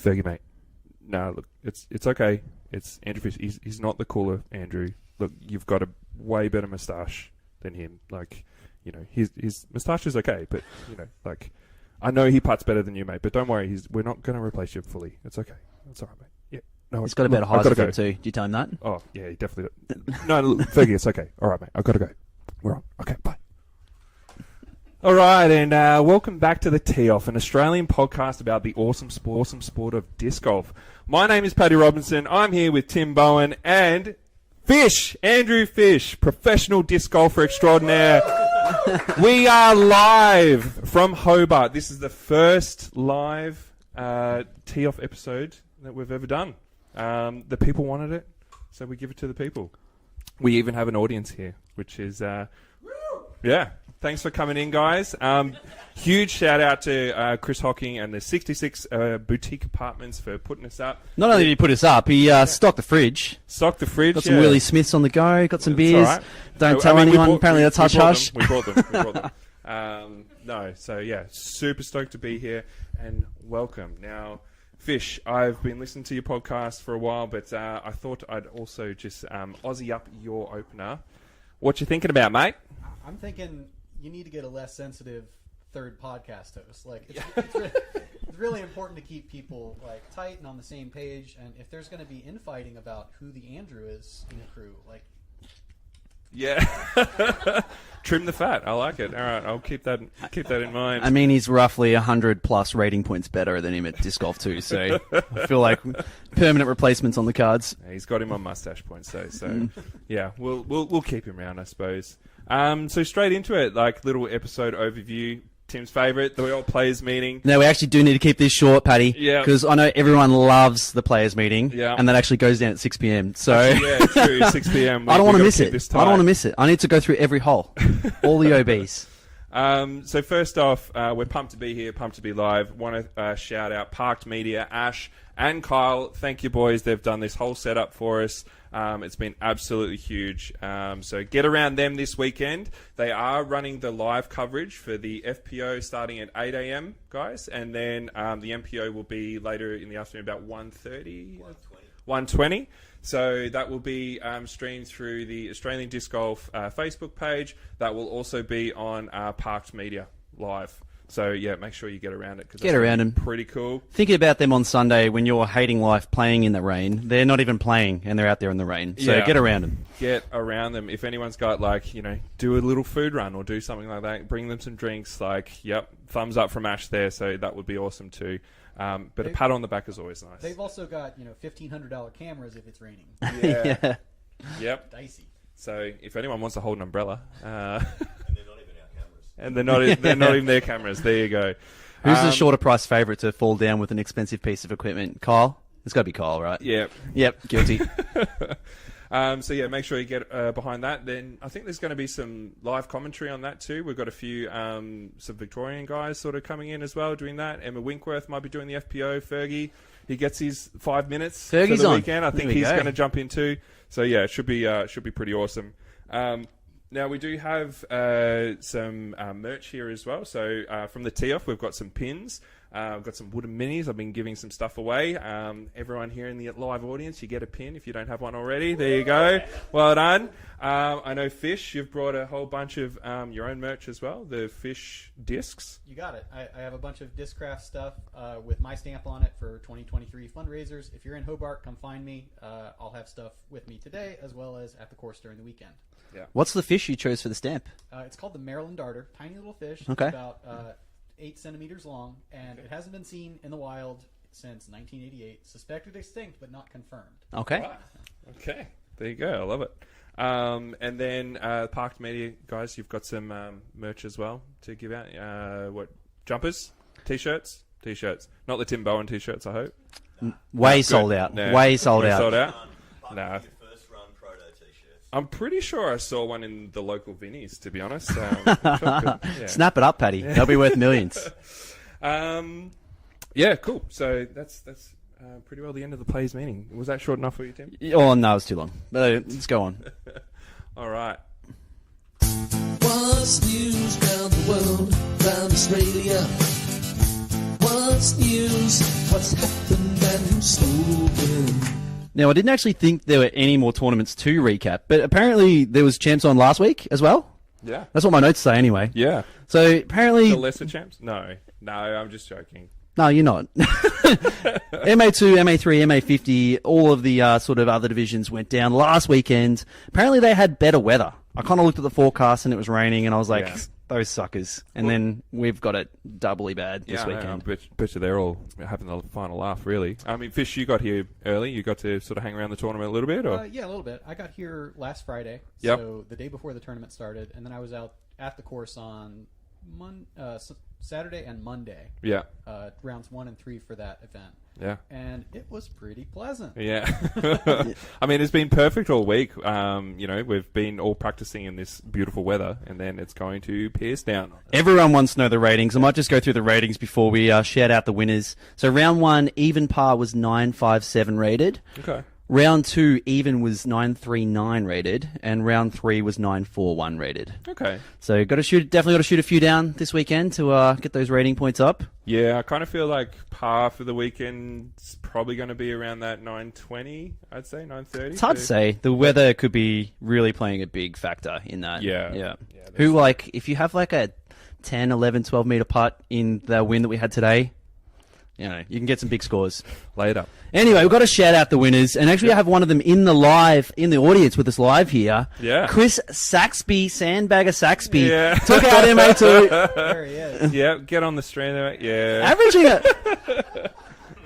Fergie, mate. No, look, it's okay. It's Andrew Fish. He's not the cooler Andrew. Look, you've got a way better moustache than him. Like, you know, his moustache is okay, but, you know, like, I know he putts better than you, mate, but don't worry. We're not going to replace you fully. It's okay. It's all right, mate. Yeah. No, he's got a better high for him too. Did you tell him that? Oh, yeah, he definitely No, look, Fergie, it's okay. All right, mate. I've got to go. We're on. Okay, bye. All right, and welcome back to the Tee Off, an Australian podcast about the awesome sport of disc golf. My name is Paddy Robinson. I'm here with Tim Bowen and Fish, Andrew Fish, professional disc golfer extraordinaire. We are live from Hobart. This is the first live Tee Off episode that we've ever done. The people wanted it, so we give it to the people. We even have an audience here, which is, yeah. Thanks for coming in, guys. Huge shout out to Chris Hocking and the 66 Boutique Apartments for putting us up. Not only did he put us up, he stocked the fridge. Got some Willie Smiths on the go. Got some beers. Right. Don't tell anyone. Apparently that's hush hush. We brought them. No, so yeah, super stoked to be here and welcome. Now, Fish, I've been listening to your podcast for a while, but I thought I'd also just Aussie up your opener. What you thinking about, mate? I'm thinking you need to get a less sensitive third podcast host. Like, it's really important to keep people like tight and on the same page. And if there's going to be infighting about who the Andrew is in the crew, like, yeah, trim the fat. I like it. All right, I'll keep that in mind. I mean, he's roughly 100+ rating points better than him at disc golf too. So I feel like permanent replacements on the cards. Yeah, he's got him on mustache points though. So yeah, we'll keep him around, I suppose. So straight into it, like little episode overview. Tim's favourite, the All Players Meeting. No, we actually do need to keep this short, Paddy. Yeah. Because I know everyone loves the Players Meeting. Yeah. And that actually goes down at 6 p.m. So actually, yeah, true. 6 p.m. I don't want to miss it. I don't want to miss it. I need to go through every hole. All the OBs. So first off, we're pumped to be here, pumped to be live. Want to shout out Parked Media, Ash and Kyle. Thank you, boys. They've done this whole setup for us. It's been absolutely huge. So get around them this weekend. They are running the live coverage for the FPO starting at 8 a.m., guys. And then the MPO will be later in the afternoon, about 1:20. So that will be streamed through the Australian Disc Golf Facebook page. That will also be on Parked Media live. So yeah, make sure you get around it. Get around them. Pretty cool. Thinking about them on Sunday when you're hating life playing in the rain. They're not even playing and they're out there in the rain. So yeah. Get around them. Get around them. If anyone's got do a little food run or do something like that, bring them some drinks. Thumbs up from Ash there. So that would be awesome too. But a pat on the back is always nice. They've also got $1,500 cameras if it's raining. Yeah. Yeah. Yep. Dicey. So if anyone wants to hold an umbrella, And they're not even our cameras. and they're not even their cameras. There you go. Who's the shorter price favourite to fall down with an expensive piece of equipment? Kyle? It's got to be Kyle, right? Yeah. Yep, guilty. So yeah, make sure you get behind that. Then I think there's going to be some live commentary on that too. We've got a few some Victorian guys sort of coming in as well doing that. Emma Winkworth might be doing the FPO. Fergie, he gets his 5 minutes Fergie's for the on. weekend. I think he's going to jump in too. So yeah, it should be pretty awesome. Now, we do have some merch here as well. So from the Tee Off, we've got some pins. I've got some wooden minis. I've been giving some stuff away. Everyone here in the live audience, you get a pin if you don't have one already. There you go. Well done. I know, Fish, you've brought a whole bunch of your own merch as well, the Fish discs. You got it. I have a bunch of Discraft stuff with my stamp on it for 2023 fundraisers. If you're in Hobart, come find me. I'll have stuff with me today as well as at the course during the weekend. Yeah. What's the fish you chose for the stamp? It's called the Maryland Darter. Tiny little fish. Okay. It's about 8 centimeters long, and it hasn't been seen in the wild since 1988. Suspected extinct, but not confirmed. Okay. Right. Okay. There you go. I love it. And then Parked Media, guys, you've got some merch as well to give out. Jumpers? T-shirts? T-shirts. Not the Tim Bowen T-shirts, I hope. Way sold out. No. Way sold out. Sold out? No. No. Your first run proto t-shirts. I'm pretty sure I saw one in the local Vinnies, to be honest. Yeah. Snap it up, Paddy. They'll be worth millions. Yeah, cool. So that's pretty well the end of the Players Meeting. Was that short enough for you, Tim? Oh, no, it's too long. But let's go on. All right. What's news round the world, round Australia? What's news? What's happened and who's spoken? Now, I didn't actually think there were any more tournaments to recap, but apparently there was champs on last week as well. Yeah. That's what my notes say anyway. Yeah. So apparently... The lesser champs? No, I'm just joking. No, you're not. MA2, MA3, MA50, all of the sort of other divisions went down last weekend. Apparently they had better weather. I kind of looked at the forecast and it was raining and I was like, Yeah. those suckers. And then we've got it doubly bad this Yeah, weekend. I bet you they're all having the final laugh, really. I mean, Fish, you got here early. You got to sort of hang around the tournament a little bit, or? Yeah, a little bit. I got here last Friday, Yep. so the day before the tournament started, and then I was out at the course on Saturday and Monday, Yeah. rounds 1 and 3 for that event, Yeah. and it was pretty pleasant. Yeah. I mean, it's been perfect all week. We've been all practicing in this beautiful weather, and then it's going to pierce down. Everyone wants to know the ratings. I might just go through the ratings before we shout out the winners. So round 1, even par was 957 rated. Okay. Round 2, even was 939 rated, and round 3 was 941 rated. Okay. So definitely got to shoot a few down this weekend to get those rating points up. Yeah, I kind of feel like par for the weekend's probably going to be around that 920, I'd say, 930. It's hard to say. The weather could be really playing a big factor in that. Yeah. Yeah. Yeah, if you have like a 10, 11, 12 meter putt in the wind that we had today, you can get some big scores. Later. Anyway, we've got to shout out the winners, and actually I have one of them in the audience with us live here. Yeah. Chris Saxby, Sandbagger Saxby, Yeah. took out MA2. There he is. Yeah, get on the stream there. Yeah. Averaging it.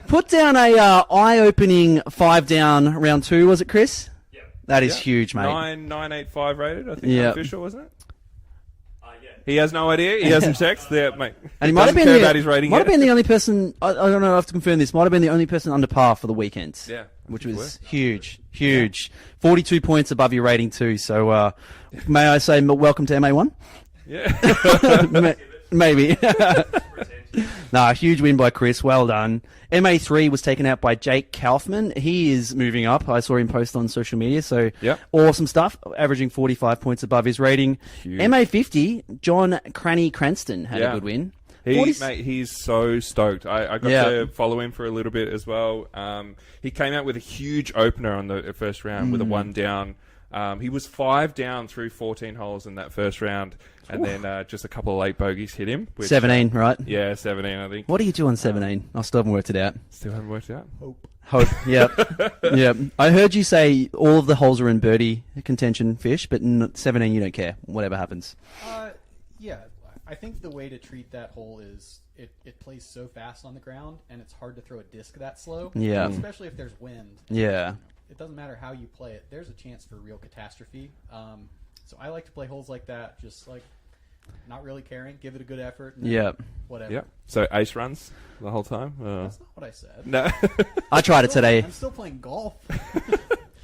Put down a eye-opening 5 down round 2, was it, Chris? Yeah. That is Yeah. huge, mate. 985 rated, I think, Yeah. official, wasn't it? Yeah. He has no idea. He hasn't checked. Yeah, mate. And he might have Doesn't been care the, about his rating might yet. have been the only person. I don't know. I have to confirm this. Might have been the only person under par for the weekend. Yeah, which I think was huge. 42 points above your rating too. So may I say welcome to MA1? Yeah. Maybe. Nah, huge win by Chris. Well done. MA3 was taken out by Jake Kaufman. He is moving up. I saw him post on social media. So Yep. awesome stuff. Averaging 45 points above his rating. Huge. MA50, John Cranny Cranston had a good win. He's so stoked. I got Yeah. to follow him for a little bit as well. He came out with a huge opener on the first round with a 1 down. He was 5 down through 14 holes in that first round, and then just a couple of late bogeys hit him. Which, 17, right? Yeah, 17, I think. What do you do on 17? I still haven't worked it out. Still haven't worked out. Hope. Yep. Yep. I heard you say all of the holes are in birdie contention, Fish, but 17 you don't care. Whatever happens. Yeah, I think the way to treat that hole is it plays so fast on the ground, and it's hard to throw a disc that slow. Yeah. Especially if there's wind. Yeah. It doesn't matter how you play it. There's a chance for real catastrophe. So I like to play holes like that, just like not really caring, give it a good effort. And Yep. Whatever. Yeah. So ace runs the whole time. That's not what I said. No. I tried it today. I'm still playing golf.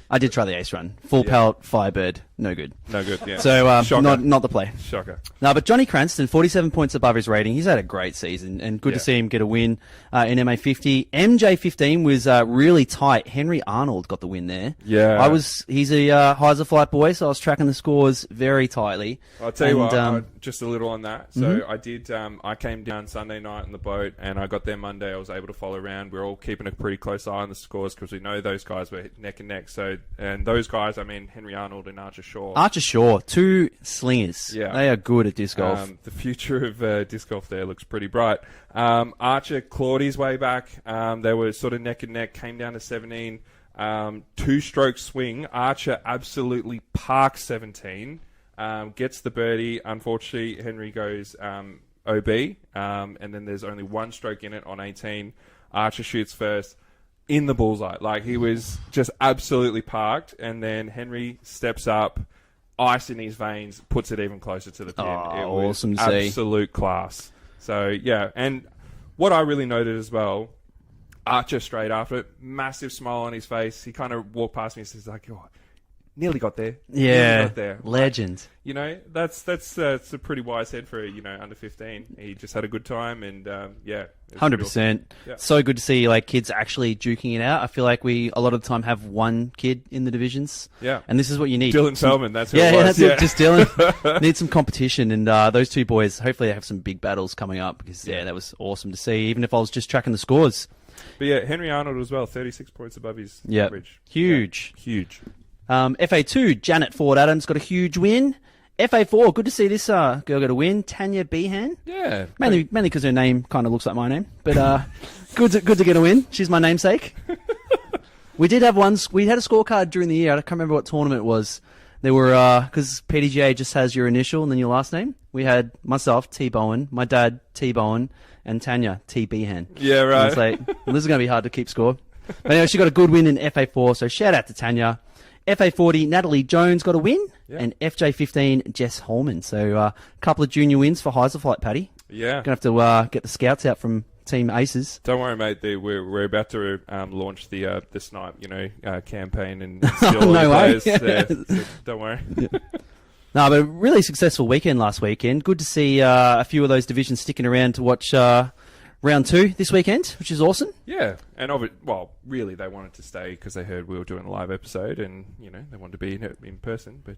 I did try the ace run. Full pelt, Firebird. No good. No good. Yeah. So Shocker. not the play. Shocker. No, but Johnny Cranston, 47 points above his rating. He's had a great season, and good to see him get a win in MA50. MJ15 was really tight. Henry Arnold got the win there. Yeah. He's a Heiser flight boy, so I was tracking the scores very tightly. I'll tell you what, And, just a little on that. So I did, I came down Sunday night in the boat, and I got there Monday. I was able to follow around. We're all keeping a pretty close eye on the scores because we know those guys were neck and neck. So, and those guys, I mean, Henry Arnold and Archer Shaw. Archer Shaw, 2 slingers. Yeah. They are good at disc golf. The future of disc golf there looks pretty bright. Archer clawed his way back. They were sort of neck and neck, came down to 17. 2-stroke swing. Archer absolutely parks 17. Gets the birdie. Unfortunately, Henry goes OB. And then there's only 1 stroke in it on 18. Archer shoots first. In the bullseye. Like, he was just absolutely parked. And then Henry steps up, ice in his veins, puts it even closer to the pin. Oh, it was awesome to see. absolute class. So, yeah. And what I really noted as well, Archer straight after it, massive smile on his face. He kind of walked past me and says, like, oh, nearly got there. Nearly Yeah, got there. legend. You know, that's a pretty wise head for under 15. He just had a good time, and yeah, it was 100%. Yeah. So good to see like kids actually duking it out. I feel like we a lot of the time have one kid in the divisions. Yeah. And this is what you need. Dylan Feldman, that's who Yeah, it was. that's it. Just Dylan. Need some competition, and those two boys. Hopefully, they have some big battles coming up because that was awesome to see. Even if I was just tracking the scores. But yeah, Henry Arnold as well, 36 points above his Yeah, average. huge. Yeah, huge. FA2, Janet Ford Adams got a huge win. FA4, good to see this girl get a win. Tanya Behan. Yeah. Mainly because her name kind of looks like my name, but good to get a win. She's my namesake. We did have we had a scorecard during the year. I can't remember what tournament it was. There were because PDGA just has your initial and then your last name. We had myself, T Bowen, my dad, T Bowen, and Tanya, T Behan. Yeah, And right. it's like, well, this is going to be hard to keep score. But anyway, she got a good win in FA4, so shout out to Tanya. FA40, Natalie Jones got a win, and FJ15, Jess Holman. So a couple of junior wins for Heiserflight, Paddy. Yeah. Going to have to get the scouts out from Team Aces. Don't worry, mate. We're about to launch the Snipe, campaign and steal all No the way. players. So don't worry. No, but a really successful weekend last weekend. Good to see a few of those divisions sticking around to watch round 2 this weekend, which is awesome. Yeah, and really they wanted to stay because they heard we were doing a live episode, and they wanted to be in person. But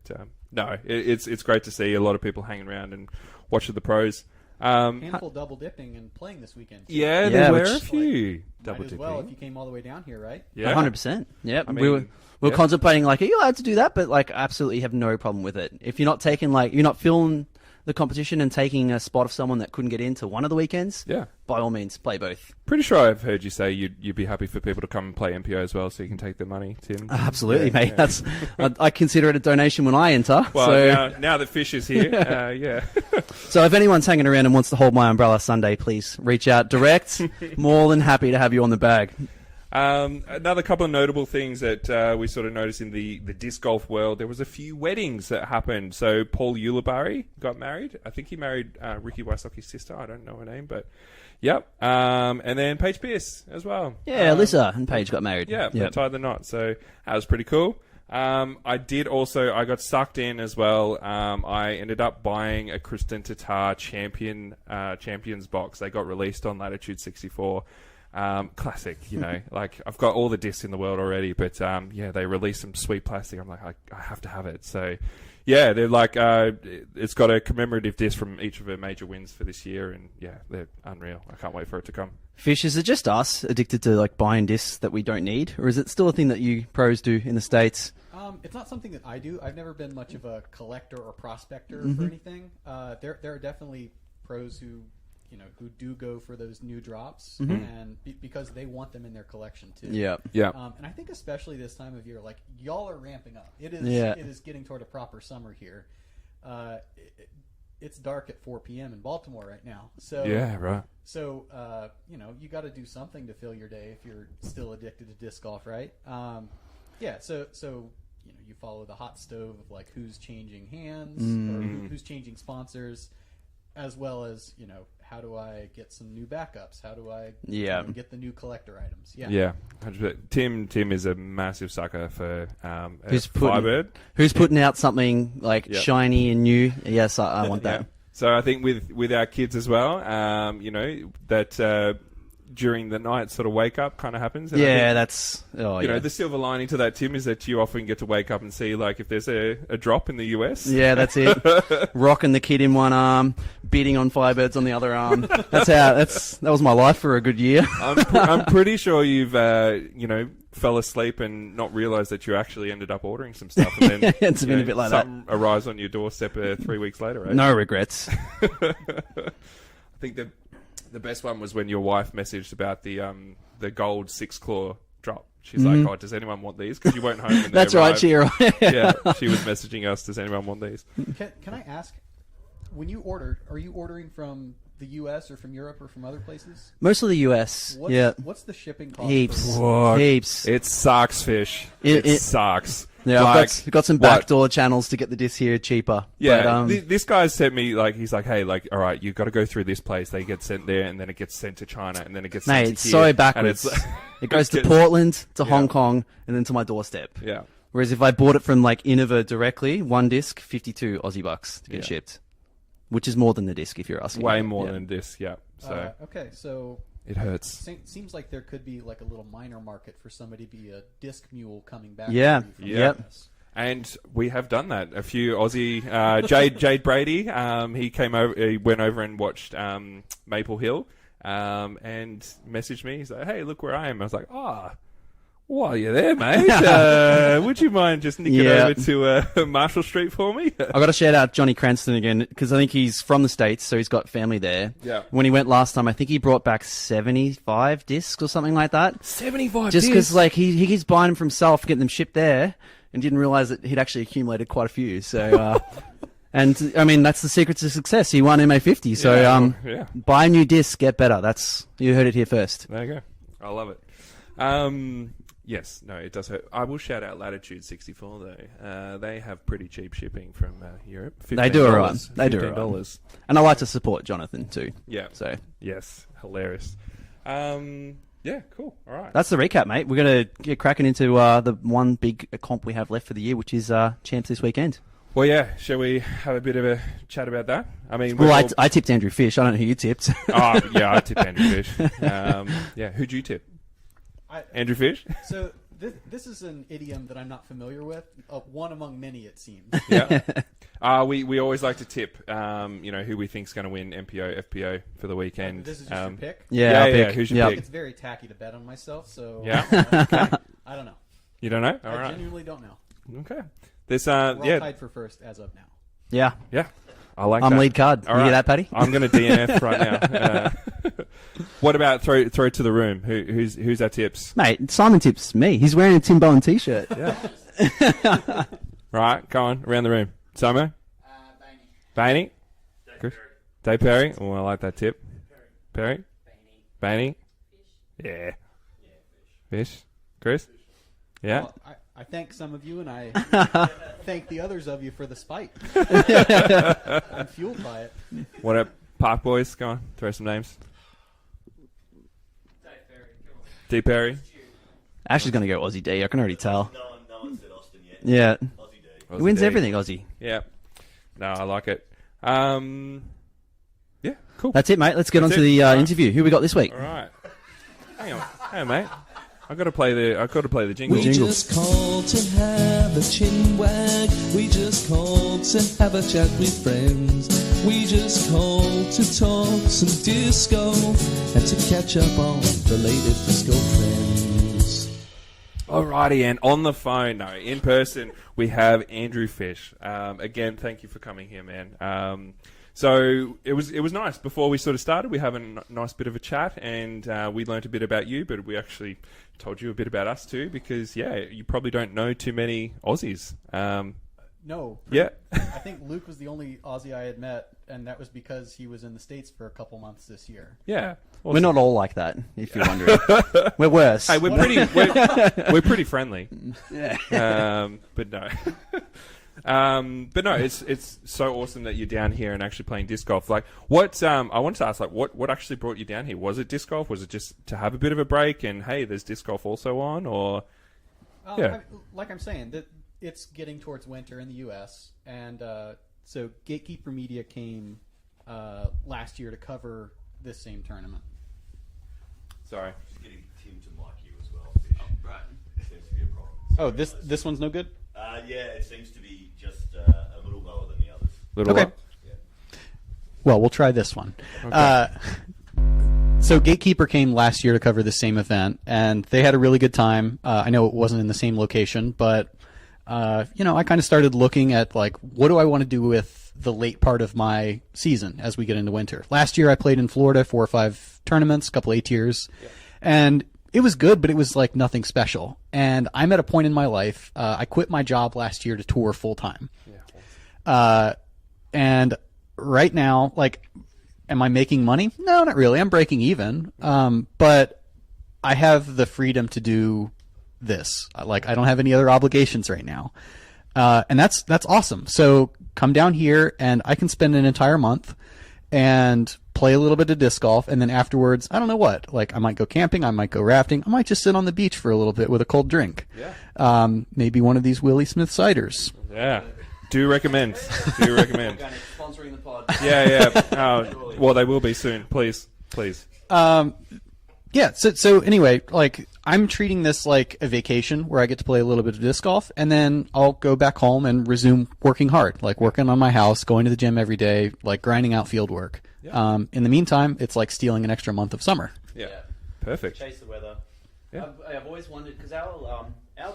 no, it's great to see a lot of people hanging around and watching the pros. Handful double dipping and playing this weekend. Too. Yeah, Yeah, there were which- a few Might double as dipping. well if you came all the way down here, right? Yeah, 100%. Yep. I we were mean, we were yeah. contemplating, like, are you allowed to do that? But, like, absolutely have no problem with it. If you're not taking, you're not filling the competition and taking a spot of someone that couldn't get into one of the weekends, Yeah. by all means, play both. Pretty sure I've heard you say you'd be happy for people to come and play MPO as well, so you can take their money, Tim. Absolutely, Yeah, mate. yeah. That's I consider it a donation when I enter. Well, so, now that Fish is here, yeah. so if anyone's hanging around and wants to hold my umbrella Sunday, please reach out direct. More than happy to have you on the bag. Another couple of notable things that we sort of noticed in the disc golf world, there was a few weddings that happened. So Paul Ulibarri got married. I think he married Ricky Wysocki's sister. I don't know her name, but yep. And then Paige Pierce as well. Yeah, Alyssa and Paige got married. Yeah, they Yep. tied the knot. So that was pretty cool. I got sucked in as well. I ended up buying a Kristen Tatar Champions box. They got released on Latitude 64. Classic, I've got all the discs in the world already, but they released some sweet plastic. I'm like, I have to have it. So, yeah, they're like, it's got a commemorative disc from each of her major wins for this year, and yeah, they're unreal. I can't wait for it to come. Fish, is it just us addicted to buying discs that we don't need, or is it still a thing that you pros do in the States? It's not something that I do. I've never been much of a collector or prospector for anything. There are definitely pros who do go for those new drops, and because they want them in their collection too. Yeah. And I think especially this time of year, y'all are ramping up. It is getting toward a proper summer here. It's dark at 4 p.m. in Baltimore right now. So Yeah, right. So you got to do something to fill your day if you're still addicted to disc golf, right? So you follow the hot stove of who's changing hands or who's changing sponsors, as well as how do I get some new backups? How do I get the new collector items? Yeah, 100%. Tim is a massive sucker for Who's Firebird. putting out something Yep. shiny and new? Yes, I want that. Yeah. So I think with our kids as well, that during the night sort of wake up kind of happens. And I Yeah, think, that's the silver lining to that, Tim, is that you often get to wake up and see if there's a drop in the US. Yeah, that's it. Rocking the kid in one arm, bidding on Firebirds on the other arm. That was my life for a good year. I'm pretty sure you've fell asleep and not realised that you actually ended up ordering some stuff. And then It's been a bit like that. something arrives on your doorstep 3 weeks later, right? No regrets. I think the best one was when your wife messaged about the gold 6-claw drop. She's like, "Oh, does anyone want these?" Because you weren't home. When they That's right, arrived. yeah. She was messaging us. Does anyone want these? Can I ask, when you order, are you ordering from the U.S. or from Europe or from other places? Mostly the US. What's the shipping cost? Heaps. What? Heaps. It sucks, Fish. It sucks. Yeah, I've got some what? backdoor channels to get the disc here cheaper. Yeah, But, this guy sent me he's like, hey, all right, you've got to go through this place. They get sent there, and then it gets sent to China, and then it gets sent mate, to it's here, so and backwards. it's- It goes to gets- Portland, to Hong Kong, and then to my doorstep. Yeah. Whereas if I bought it from like Innova directly, one disc, 52 Aussie bucks to get Yeah. shipped, which is more than the disc if you're asking. Way me. more Yeah. than this, yeah. So Okay, so it hurts. seems like there could be like a little minor market for somebody to be a disc mule coming back. Yeah. to you from Yep. the US. And we have done that. A few Aussie, Jade Brady, he came over, he went over and watched Maple Hill, and messaged me. He's like, "Hey, look where I am." I was like, while you're there, mate, would you mind just nicking Yeah. over to Marshall Street for me? I got to shout out Johnny Cranston again because I think he's from the States, so he's got family there. Yeah. When he went last time, I think he brought back 75 discs or something like that. 75 Just because like he keeps buying them for himself, getting them shipped there, and didn't realize that he'd actually accumulated quite a few. So, and I mean that's the secret to success. He won MA50, so yeah. buy a new disc, get better. That's you heard it here first. There you go. I love it. Yes, no, it does hurt. I will shout out Latitude 64 though. They have pretty cheap shipping from Europe. They do all right. They do all right. $15. And I like to support Jonathan too. Yeah. So Yes, hilarious. Yeah, cool. All right. that's the recap, mate. We're gonna get cracking into the one big comp we have left for the year, which is Champs this weekend. Well, yeah. Shall we have a bit of a chat about that? I mean, Well, we've all- I tipped Andrew Fish. I don't know who you tipped. Oh, yeah, I tipped Andrew Fish. Yeah, who'd you tip? Andrew Fish? So this is an idiom that I'm not familiar with. One among many, it seems. Yeah. We always like to tip, who we think's going to win MPO, FPO for the weekend. This is just your pick. Yeah, I'll yeah. pick. Who's your Yep. pick? It's very tacky to bet on myself, so Yeah? I don't know. You don't know? All I right. genuinely don't know. Okay. This, We're all yeah. tied for first as of now. Yeah, Yeah. I like I'm that. lead card. All You right. hear that, Paddy? I'm going to DNF right now. What about throw it to the room? Who's our tips? Mate, Simon tips me. He's wearing a Tim Bowen t-shirt. Yeah. Right, go on around the room. Samo? Bainey. Dave Perry. Oh, I like that tip. Perry. Bainey. Yeah. Fish. Chris. Yeah. Well, I thank some of you, and I thank the others of you for the spite. I'm fueled by it. What up, Park Boys? Go on, throw some names. D Perry. Ashley's going to go Aussie D. I can already tell. No one said Austin yet. Yeah. Aussie D. He wins D. everything, Aussie. Yeah. No, I like it. Yeah, cool. That's it, mate. Let's get on That's to it. the All right. interview. Who we got this week? All right. Hang on, mate. I've got to play the jingle. We just called to have a chin wag. We just called to have a chat with friends. We just called to talk some disco and to catch up on the latest disco trends. Alrighty, and on the phone, no, in person, we have Andrew Fish. Again, thank you for coming here, man. So it was nice. Before we sort of started, we have a nice bit of a chat, and we learnt a bit about you, but we actually told you a bit about us too, because you probably don't know too many Aussies. No. Yeah. I think Luke was the only Aussie I had met, and that was because he was in the States for a couple months this year. Yeah. We're not all like that, if you're wondering. We're worse. Hey, we're pretty friendly. Yeah. But no. But no, it's so awesome that you're down here and actually playing disc golf. Like, what I wanted to ask, like, what actually brought you down here? Was it disc golf? Was it just to have a bit of a break and hey, there's disc golf also on? Or yeah, Like I'm saying, that it's getting towards winter in the U.S., and so Gatekeeper Media came last year to cover this same tournament. sorry. Just getting Tim to mic you as well. Fish. Right. Seems to be a problem. Oh, this one's no good? Yeah, it seems to be just a little lower than the others. Little Okay. what? Well, we'll try this one. So Gatekeeper came last year to cover the same event, and they had a really good time. I know it wasn't in the same location, but I kind of started looking at like, what do I want to do with the late part of my season as we get into winter? Last year I played in Florida 4 or 5 tournaments, a couple A tiers, and it was good, but it was like nothing special. And I'm at a point in my life, I quit my job last year to tour full time. And right now, like, am I making money? No, not really. I'm breaking even. But I have the freedom to do this. Like, I don't have any other obligations right now. And that's awesome. So come down here and I can spend an entire month and play a little bit of disc golf, and then afterwards, I don't know what. Like, I might go camping, I might go rafting, I might just sit on the beach for a little bit with a cold drink. Yeah. Maybe one of these Willie Smith ciders. Yeah. Do recommend. Do recommend. Sponsoring the pod. Yeah. Well, they will be soon. Please. Yeah, so anyway, like, I'm treating this like a vacation where I get to play a little bit of disc golf, and then I'll go back home and resume working hard, like working on my house, going to the gym every day, like grinding out field work. Yeah. In the meantime, it's like stealing an extra month of summer. Yeah. Perfect. Chase the weather. Yeah. I've always wondered, because our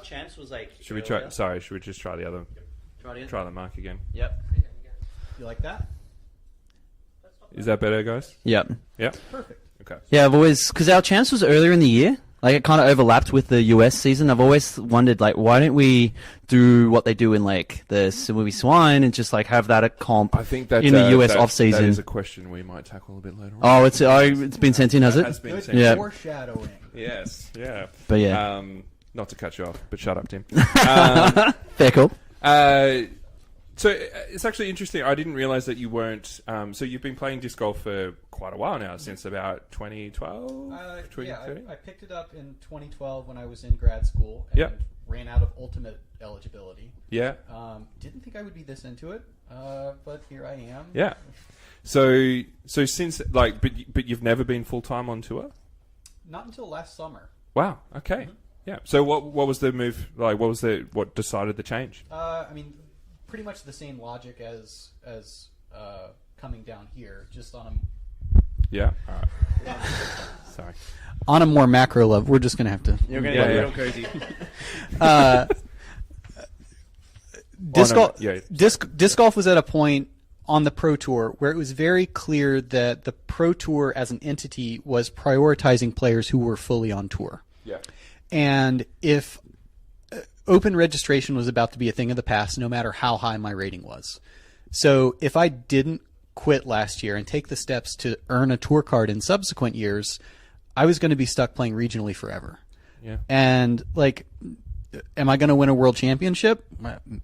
champs was like... Should we try? Sorry, should we just try the other? Try it again? Try the mic again. Yep. You like that? Is that better, guys? Yep. Yeah. Perfect. Okay. Yeah, I've always... Because our champs was earlier in the year. Like, it kind of overlapped with the US season. I've always wondered, like, why don't we do what they do in, like, the movie Swine and just, like, have that at comp I think that in the US off-season? That is a question we might tackle a bit later on. Oh, it's been sent in, has it? Has been Good sent Yeah. foreshadowing. Yes. Yeah. But yeah. Not to cut you off, but shut up, Tim. Fair call. So it's actually interesting. I didn't realize that you weren't. So you've been playing disc golf for quite a while now, since about 2012, Yeah, 2013. I picked it up in 2012 when I was in grad school and Yep. ran out of ultimate eligibility. Yeah. Didn't think I would be this into it, but here I am. Yeah. So since like, but you've never been full time on tour. Not until last summer. Wow. Okay. Yeah. So what was the move? Like, what decided the change? I mean, pretty much the same logic as coming down here, just on Yeah. All right. Sorry. a more macro level. We're just gonna have to. You're going Yeah, to yeah. real cozy. Disc, no, golf, yeah. disc golf was at a point on the Pro Tour where it was very clear that the Pro Tour as an entity was prioritizing players who were fully on tour. Yeah. And if open registration was about to be a thing of the past, no matter how high my rating was. So if I didn't quit last year and take the steps to earn a tour card in subsequent years, I was going to be stuck playing regionally forever. Yeah. And like, am I going to win a world championship?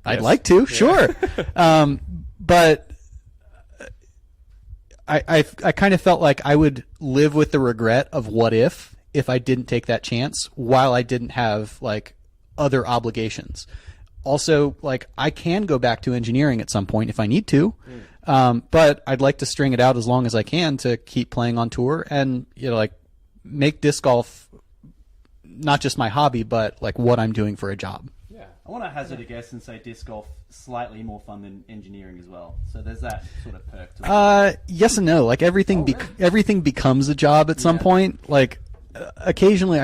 I'd Yes. like to, Yeah. sure. But I kind of felt like I would live with the regret of what if I didn't take that chance while I didn't have like other obligations. Also, like, I can go back to engineering at some point if I need to. But I'd like to string it out as long as I can to keep playing on tour and, you know, like, make disc golf not just my hobby, but like what I'm doing for a job. Yeah. I want to hazard a guess and say disc golf slightly more fun than engineering as well. So there's that sort of perk to it. Yes and no. Like everything becomes a job at some point. Like occasionally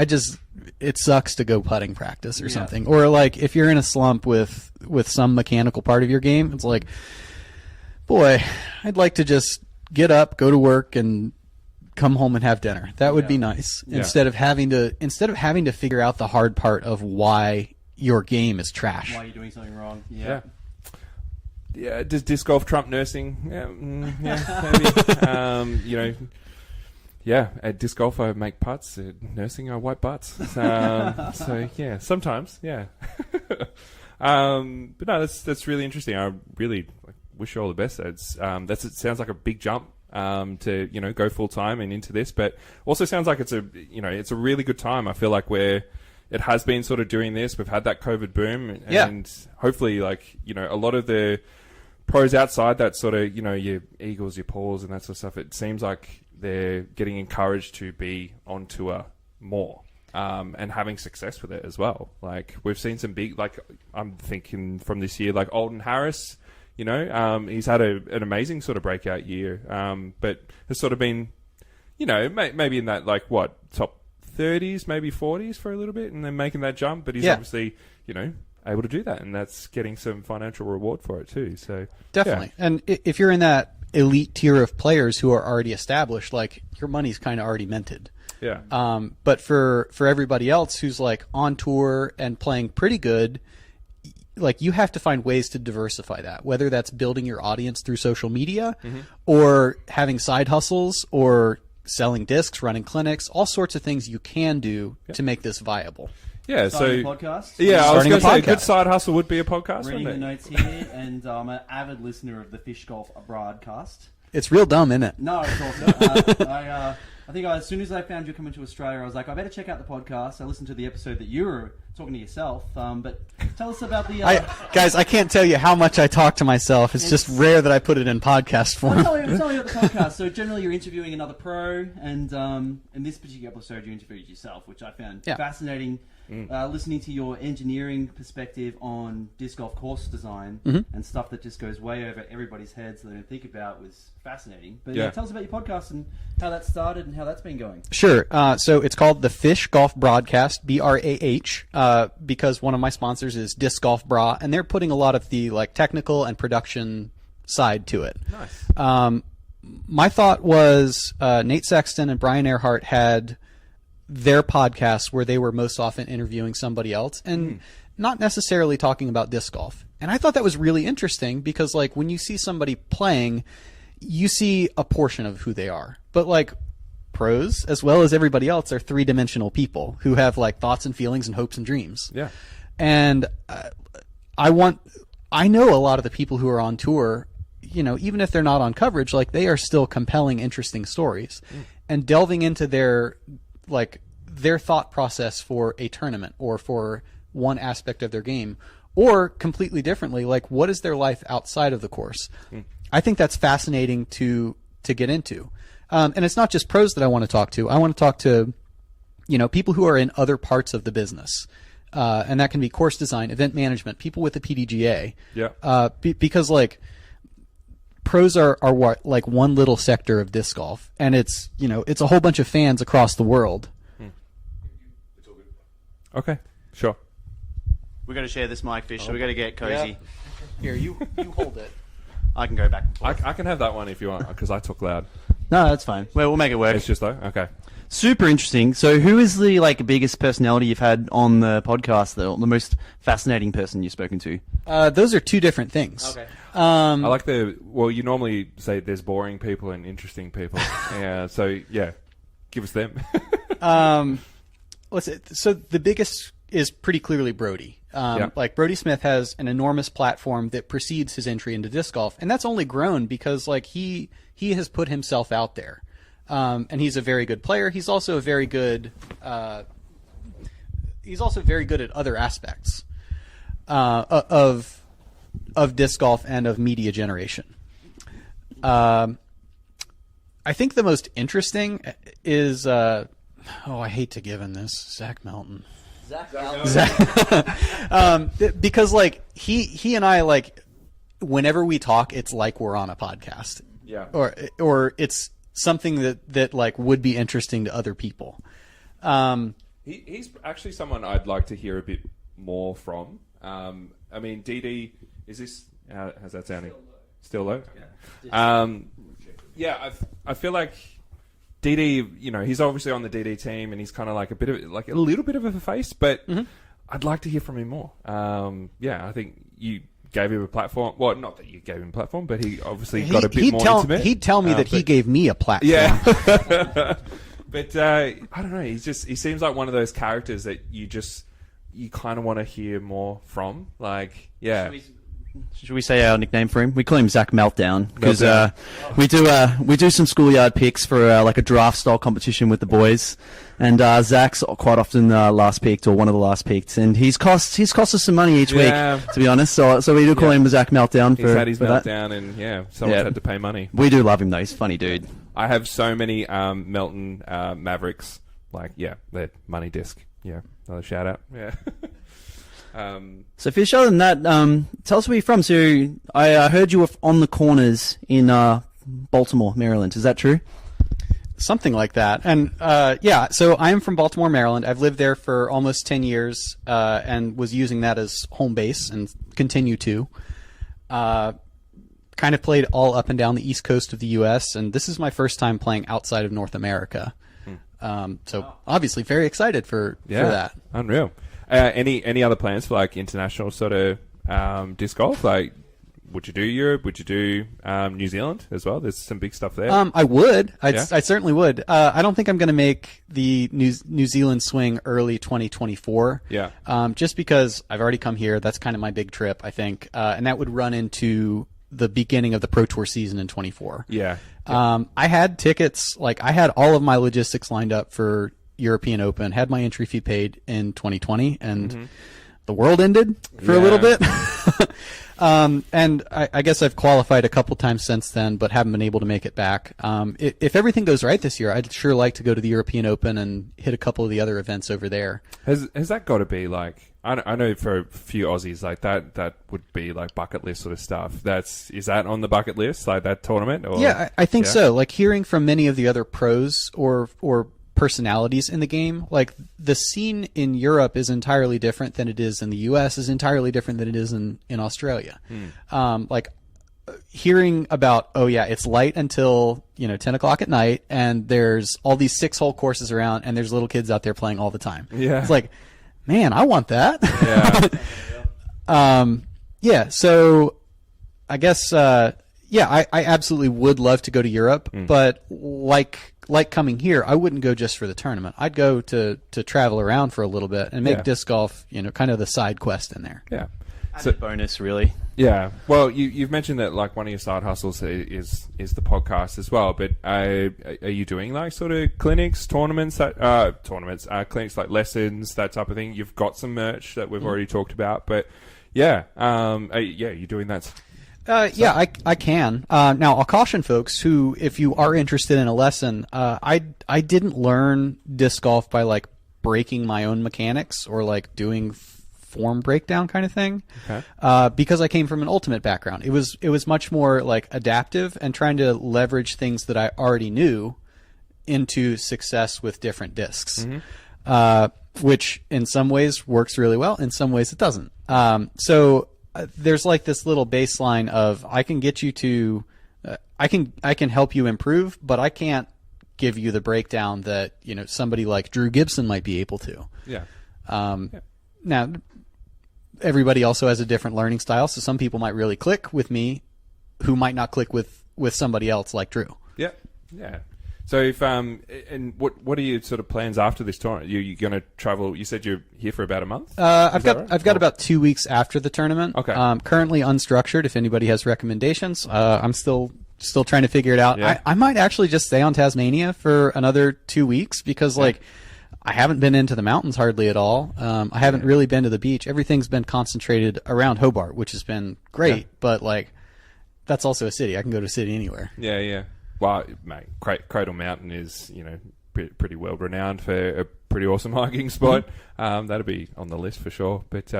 it sucks to go putting practice or something. Or like if you're in a slump with some mechanical part of your game, it's like, boy, I'd like to just get up, go to work, and come home and have dinner. That would be nice. Yeah. Instead of having to figure out the hard part of why your game is trash. Why are you doing something wrong? Yeah. Yeah. Does disc golf trump nursing? Yeah, maybe. You know, yeah. At disc golf, I make putts. At nursing, I wipe butts. So yeah, sometimes, yeah. But no, that's really interesting. I really wish you all the best. It sounds like a big jump. To, you know, go full time and into this, but also sounds like it's a really good time. I feel like it has been sort of doing this. We've had that COVID boom, and hopefully, like, you know, a lot of the pros outside that sort of, you know, your Eagles, your Pauls, and that sort of stuff. It seems like they're getting encouraged to be on tour more, and having success with it as well. Like, we've seen some big, like, I'm thinking from this year, like Alden Harris. You know, he's had an amazing sort of breakout year, but has sort of been, you know, maybe in that, like, top 30s, maybe 40s for a little bit, and then making that jump. But he's obviously, you know, able to do that, and that's getting some financial reward for it too. So definitely. Yeah. And if you're in that elite tier of players who are already established, like, your money's kind of already minted. Yeah. But for everybody else who's like on tour and playing pretty good, like, you have to find ways to diversify that, whether that's building your audience through social media or having side hustles or selling discs, running clinics, all sorts of things you can do to make this viable. Yeah, Starting a podcast. Yeah, I was Starting going to a say a podcast. good side hustle would be a podcast. Reading wouldn't the it? notes here, and I'm an avid listener of the Fish Golf broadcast. It's real dumb, isn't it? No, it's awesome. I think as soon as I found you coming to Australia, I was like, I better check out the podcast. I listened to the episode that you were talking to yourself. But tell us about the... Guys, I can't tell you how much I talk to myself. It's just rare that I put it in podcast form. Tell me about the podcast. So generally you're interviewing another pro, and in this particular episode you interviewed yourself, which I found fascinating. Listening to your engineering perspective on disc golf course design and stuff that just goes way over everybody's heads that they don't think about was fascinating. But tell us about your podcast and how that started and how that's been going. Sure. So it's called the Fish Golf Broadcast, BRAH, because one of my sponsors is Disc Golf Bra, and they're putting a lot of the like technical and production side to it. Nice. My thought was Nate Sexton and Brian Earhart had their podcasts where they were most often interviewing somebody else and not necessarily talking about disc golf. And I thought that was really interesting because like when you see somebody playing, you see a portion of who they are. But like pros, as well as everybody else, are three-dimensional people who have like thoughts and feelings and hopes and dreams. Yeah. And I know a lot of the people who are on tour, you know, even if they're not on coverage, like they are still compelling, interesting stories. And delving into their thought process for a tournament or for one aspect of their game, or completely differently, like what is their life outside of the course? I think that's fascinating to get into. And it's not just pros that I want to talk to. I want to talk to, you know, people who are in other parts of the business. And that can be course design, event management, people with the PDGA. Yeah. Because like pros are what, like one little sector of disc golf, and it's, you know, it's a whole bunch of fans across the world. Okay, sure. We're going to share this mic, Fish, so we're going to get cozy. Here, you hold it. I can go back and forth. I can have that one if you want, because I talk loud. No, that's fine. Well, we'll make it work. It's just though? Okay. Super interesting. So who is the biggest personality you've had on the podcast, the most fascinating person you've spoken to? Those are two different things. Okay. I like you normally say there's boring people and interesting people. Yeah, so yeah, give us them. So the biggest is pretty clearly Brody. Like Brody Smith has an enormous platform that precedes his entry into disc golf, and that's only grown because like he has put himself out there, and he's a very good player. He's also very good. He's also very good at other aspects of disc golf and of media generation. I think the most interesting is. I hate to give him this. Zach Melton. Because like he and I, like whenever we talk, it's like we're on a podcast. Yeah. Or it's something that like would be interesting to other people. He's actually someone I'd like to hear a bit more from. I mean, DD, is this how's that sounding? Still low. Yeah. I feel like DD, you know, he's obviously on the DD team, and he's kind of like a little bit of a face, but I'd like to hear from him more. I think you gave him a platform. Well, not that you gave him a platform, but he obviously got a bit more intimate. He'd tell me that he gave me a platform. Yeah. But I don't know. He seems like one of those characters that you kind of want to hear more from. Like, yeah. Should we say our nickname for him? We call him Zach Meltdown because we do some schoolyard picks for like a draft style competition with the boys, and Zach's quite often last picked or one of the last picked, and he's cost us some money each week, to be honest. So we do call him Zach Meltdown. He's had his meltdown, and someone's had to pay money. We do love him though. He's a funny dude. I have so many Melton Mavericks. Like, they're money disc. Yeah, another shout out. Yeah. So Fish, other than that, tell us where you're from. So I heard you were on the corners in Baltimore, Maryland. Is that true? Something like that. And so I am from Baltimore, Maryland. I've lived there for almost 10 years and was using that as home base and continue to. Kind of played all up and down the east coast of the U.S., and this is my first time playing outside of North America. Obviously very excited for that. Unreal. Any other plans for like international sort of disc golf? Like, would you do Europe? Would you do New Zealand as well? There's some big stuff there. I would. I certainly would. I don't think I'm going to make the New Zealand swing early 2024. Yeah. Just because I've already come here. That's kind of my big trip, I think. And that would run into the beginning of the Pro Tour season in 24. Yeah. I had tickets, like I had all of my logistics lined up for European Open, had my entry fee paid in 2020, and the world ended for a little bit. And I guess I've qualified a couple times since then, but haven't been able to make it back. If everything goes right this year, I'd sure like to go to the European Open and hit a couple of the other events over there. Has that got to be like? I know for a few Aussies like that would be like bucket list sort of stuff. Is that on the bucket list, like that tournament? Or? Yeah, I think so. Like hearing from many of the other pros or personalities in the game, like the scene in Europe is entirely different than it is in the US, is entirely different than it is in Australia. Like hearing about, oh yeah, it's light until 10 o'clock at night, and there's all these 6-hole courses around, and there's little kids out there playing all the time. Yeah, it's like, man, I want that. Yeah. So I guess I absolutely would love to go to Europe, but like coming here, I wouldn't go just for the tournament. I'd go to travel around for a little bit and make disc golf, kind of the side quest in there. Yeah. So bonus, really. Yeah. Well, you've mentioned that like one of your side hustles is the podcast as well. But are you doing like sort of clinics, clinics like lessons, that type of thing? You've got some merch that we've already talked about, but you're doing that. I can. Now, I'll caution folks who, if you are interested in a lesson, I didn't learn disc golf by like breaking my own mechanics or like doing form breakdown kind of thing. Okay. Because I came from an ultimate background. It was much more like adaptive and trying to leverage things that I already knew into success with different discs. Which in some ways works really well, in some ways it doesn't. So there's like this little baseline of I can get you to I can help you improve, but I can't give you the breakdown that somebody like Drew Gibson might be able to. Now everybody also has a different learning style, so some people might really click with me who might not click with somebody else like Drew. Yeah. So if and what are your sort of plans after this tournament? You're going to travel? You said you're here for about a month. I've got about 2 weeks after the tournament. Okay. Currently unstructured. If anybody has recommendations, I'm still trying to figure it out. Yeah. I might actually just stay on Tasmania for another 2 weeks because I haven't been into the mountains hardly at all. I haven't really been to the beach. Everything's been concentrated around Hobart, which has been great. But like, that's also a city. I can go to a city anywhere. Yeah. Well, mate, Cradle Mountain is, pretty well renowned for a pretty awesome hiking spot. That'll be on the list for sure. But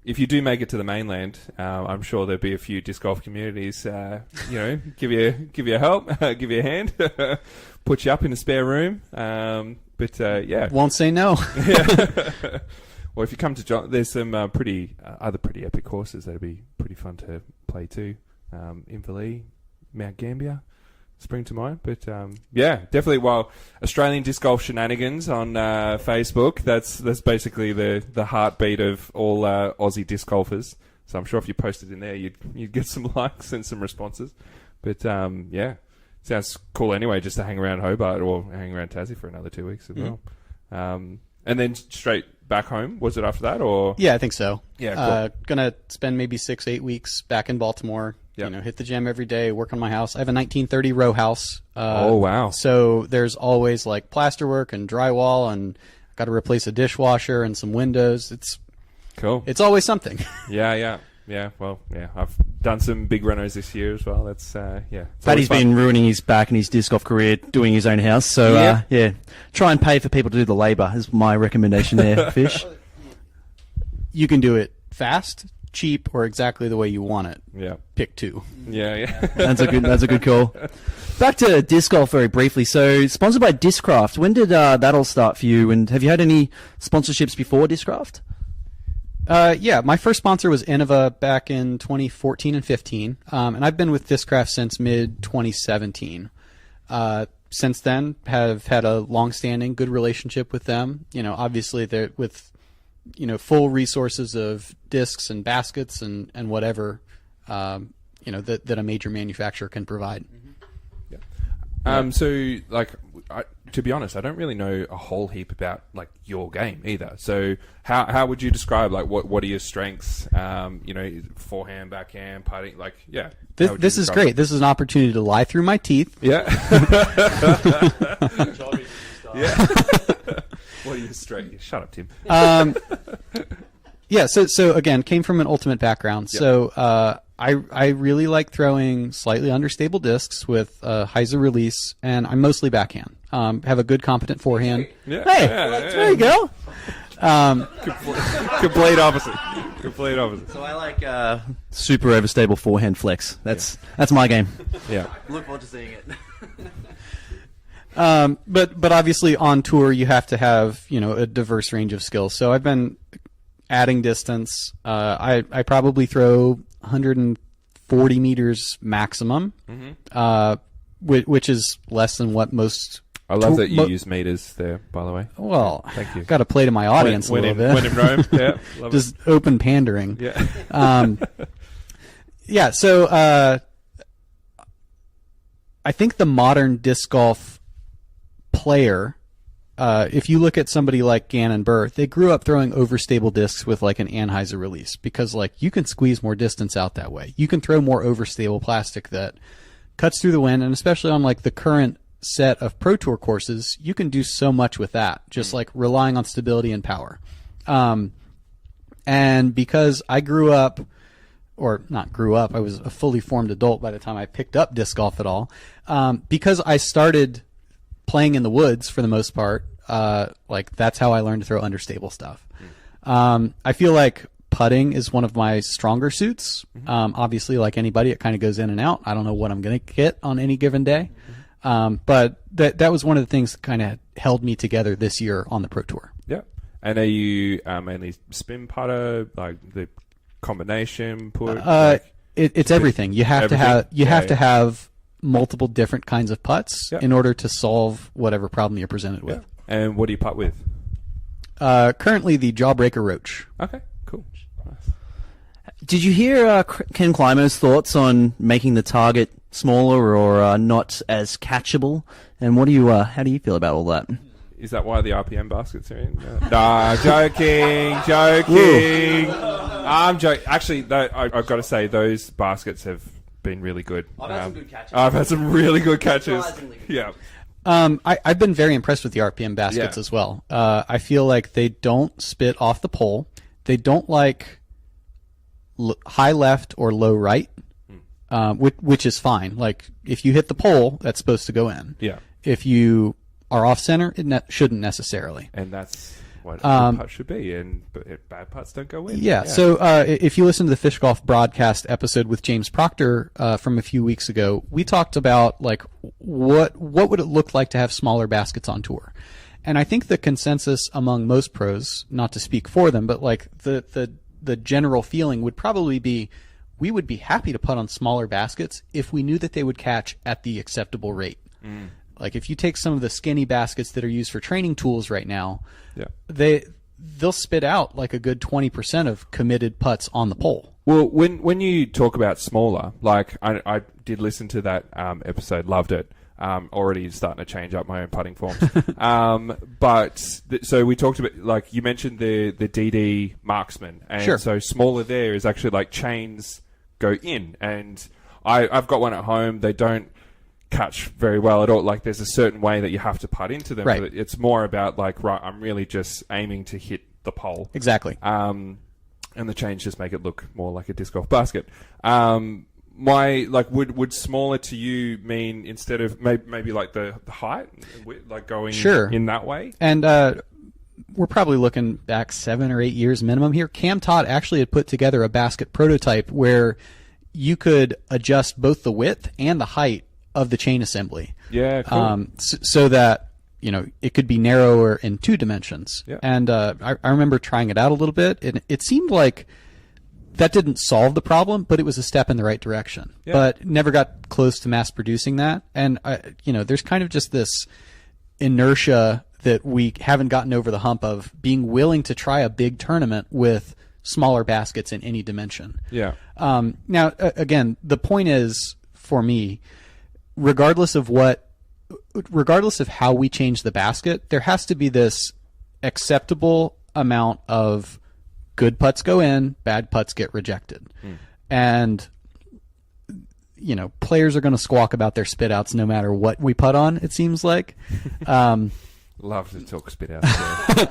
if you do make it to the mainland, I'm sure there'll be a few disc golf communities, give you a help, give you a hand, put you up in a spare room. Won't say no. Well, if you come to John, there's some other pretty epic courses that'd be pretty fun to play too. Inverleigh, Mount Gambier spring to mind. But definitely. Well, Australian Disc Golf Shenanigans on Facebook. That's basically the heartbeat of all Aussie disc golfers. So I'm sure if you posted in there, you'd get some likes and some responses. But sounds cool anyway, just to hang around Hobart or hang around Tassie for another 2 weeks as well. And then straight back home. Was it after that, or? Yeah, I think so. Yeah, cool. Gonna spend maybe 6-8 weeks back in Baltimore. Yep. Hit the gym every day, work on my house. I have a 1930 row house. Oh, wow. So there's always like plasterwork and drywall, and got to replace a dishwasher and some windows. It's cool. It's always something. Yeah. Well, I've done some big renos this year as well. That's Paddy's been ruining his back and his disc golf career doing his own house. So try and pay for people to do the labour is my recommendation there, Fish. You can do it fast, cheap, or exactly the way you want it. Yeah. Pick two. Yeah. That's a good call. Back to disc golf very briefly. So, sponsored by Discraft. When did that all start for you? And have you had any sponsorships before Discraft? My first sponsor was Innova back in 2014 and 15. And I've been with Discraft since mid 2017. Since then, have had a long-standing good relationship with them. Obviously they're with full resources of discs and baskets and whatever, that a major manufacturer can provide. So, like, to be honest, I don't really know a whole heap about like your game either. So how would you describe like what are your strengths? Forehand, backhand, putting. Like, yeah. This is great. This is an opportunity to lie through my teeth. Yeah. Yeah. What are your strengths? Shut up, Tim. Yeah. So again, came from an ultimate background. Yep. So I really like throwing slightly understable discs with hyzer release, and I'm mostly backhand. Have a good, competent forehand. Yeah. Hey, Yeah. there you go. Complete opposite. Complete opposite. So I like super overstable forehand flex. That's my game. Yeah. Look forward to seeing it. But obviously on tour you have to have a diverse range of skills. So I've been adding distance. I probably throw 140 meters maximum, which is less than what most. I love that you use meters there, by the way. Well, thank you. Got to play to my audience a little bit. When in Rome, yeah. Love Just open pandering. Yeah. Yeah, so I think the modern disc golf player, if you look at somebody like Gannon Burr, they grew up throwing overstable discs with like an Anheuser release because like you can squeeze more distance out that way. You can throw more overstable plastic that cuts through the wind, and especially on like the current set of Pro Tour courses, you can do so much with that, just like relying on stability and power. And because I grew up, or not grew up, I was a fully formed adult by the time I picked up disc golf at all. Because I started playing in the woods for the most part, like that's how I learned to throw understable stuff. I feel like putting is one of my stronger suits. Obviously, like anybody, it kind of goes in and out. I don't know what I'm going to get on any given day. But that was one of the things that kind of held me together this year on the Pro Tour. Yeah. And are you mainly spin putter, like the combination put? It's everything. You have to have multiple different kinds of putts in order to solve whatever problem you're presented with. And what do you putt with? Currently, the Jawbreaker Roach. Okay, cool. Nice. Did you hear Ken Climo's thoughts on making the target smaller or not as catchable? And what do you? How do you feel about all that? Is that why the RPM baskets are in? Nah, joking. I'm joking. Actually, I've got to say, those baskets have been really good. I've had some good catches. I've had some really good catches. Surprisingly. Yeah. I've been very impressed with the RPM baskets as well. I feel like they don't spit off the pole. They don't like high left or low right, which is fine. Like if you hit the pole, that's supposed to go in. Yeah. If you are off center, it shouldn't necessarily. And that's what a good putt should be. And bad putts don't go in. Yeah. So if you listen to the Fish Golf broadcast episode with James Proctor from a few weeks ago, we talked about like what would it look like to have smaller baskets on tour. And I think the consensus among most pros, not to speak for them, but like the general feeling would probably be we would be happy to putt on smaller baskets if we knew that they would catch at the acceptable rate. Like if you take some of the skinny baskets that are used for training tools right now, they'll spit out like a good 20% of committed putts on the pole. Well, when you talk about smaller, like I did listen to that episode, loved it. Already starting to change up my own putting forms. So we talked about, like you mentioned the DD Marksman, and so smaller there is actually like chains go in, and I've got one at home. They don't catch very well at all. Like there's a certain way that you have to putt into them. Right. It's more about like, right, I'm really just aiming to hit the pole. Exactly. And the chains just make it look more like a disc golf basket. Would smaller to you mean instead of maybe like the height, like going in that way? And we're probably looking back 7 or 8 years minimum here. Cam Todd actually had put together a basket prototype where you could adjust both the width and the height of the chain assembly. Yeah, cool. So that it could be narrower in 2 dimensions. Yeah. And I remember trying it out a little bit, and it seemed like that didn't solve the problem, but it was a step in the right direction. Yeah. But never got close to mass producing that. And there's kind of just this inertia that we haven't gotten over the hump of being willing to try a big tournament with smaller baskets in any dimension. Yeah. Now, again, the point is for me, regardless of what regardless of how we change the basket, there has to be this acceptable amount of good putts go in, bad putts get rejected. And, you know, players are going to squawk about their spit outs no matter what we putt on, it seems like. Love to talk spit out.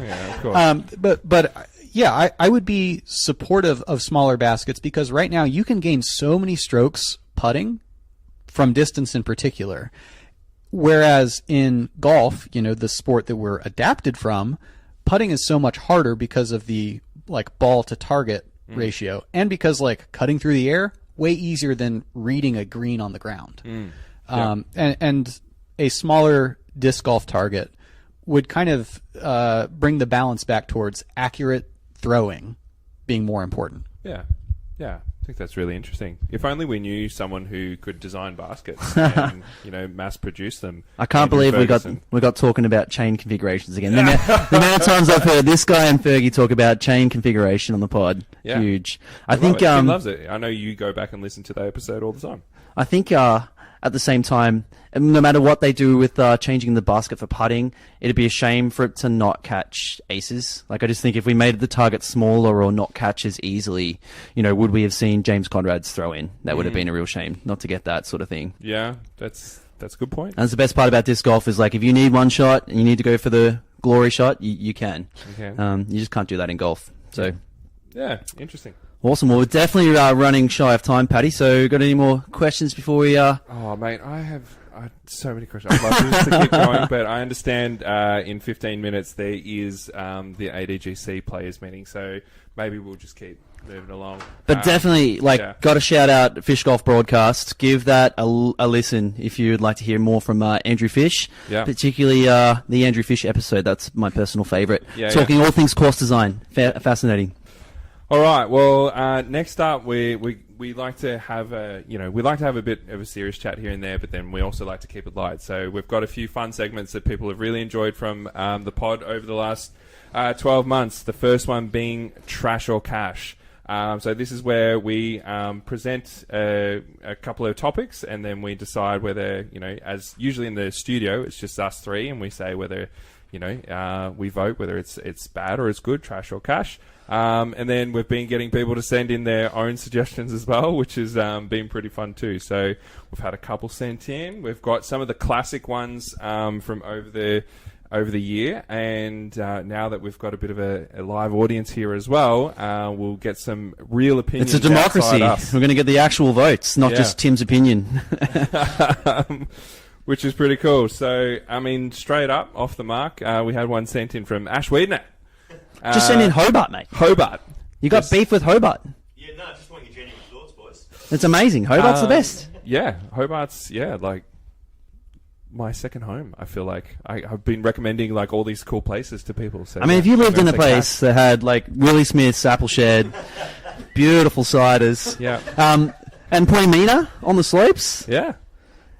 Yeah, of course. But yeah, I would be supportive of smaller baskets because right now you can gain so many strokes putting from distance in particular. Whereas in golf, you know, the sport that we're adapted from, putting is so much harder because of the like ball to target ratio, and because like cutting through the air way easier than reading a green on the ground. And a smaller disc golf target would kind of bring the balance back towards accurate throwing being more important. Yeah. I think that's really interesting. If only we knew someone who could design baskets and, you know, mass produce them. I can't believe we got talking about chain configurations again. The amount of times I've heard this guy and Fergie talk about chain configuration on the pod, huge. I think Tim loves it. I know you go back and listen to that episode all the time. I think at the same time, no matter what they do with changing the basket for putting, it'd be a shame for it to not catch aces. Like, I just think if we made the target smaller or not catch as easily, you know, would we have seen James Conrad's throw in? That would have been a real shame not to get that sort of thing. Yeah, that's a good point. And that's the best part about disc golf is, like, if you need one shot and you need to go for the glory shot, you can. Okay. You just can't do that in golf. So, yeah, interesting. Awesome. Well, we're definitely running shy of time, Paddy. So, got any more questions before we... Oh, mate, I have so many questions. I'd love to keep going, but I understand in 15 minutes there is the ADGC players meeting, so maybe we'll just keep moving along. But definitely, got to shout out Fish Golf Broadcast. Give that a listen if you'd like to hear more from Andrew Fish, particularly the Andrew Fish episode. That's my personal favourite. Talking all things course design. Fascinating. All right. Well, next up, we like to have a bit of a serious chat here and there, but then we also like to keep it light. So we've got a few fun segments that people have really enjoyed from the pod over the last 12 months. The first one being Trash or Cash. So this is where we present a couple of topics, and then we decide whether, you know, as usually in the studio, it's just us three, and we say whether, you know, we vote whether it's bad or it's good, trash or cash. And then we've been getting people to send in their own suggestions as well, which has been pretty fun too. So we've had a couple sent in. We've got some of the classic ones from over the year, and now that we've got a bit of a live audience here as well, we'll get some real opinions. It's a democracy. We're going to get the actual votes, not just Tim's opinion. Which is pretty cool. So, I mean, straight up, off the mark, we had one sent in from Ash Wiedner. Just send in Hobart, mate. Hobart. You got beef with Hobart? Yeah, no, just want your genuine thoughts, boys. It's amazing. Hobart's the best. Yeah, Hobart's, like, my second home, I feel like. I've been recommending, like, all these cool places to people. So I mean, if you lived in a place that had, like, Willie Smith's apple shed, beautiful ciders, and Poimina on the slopes. Yeah.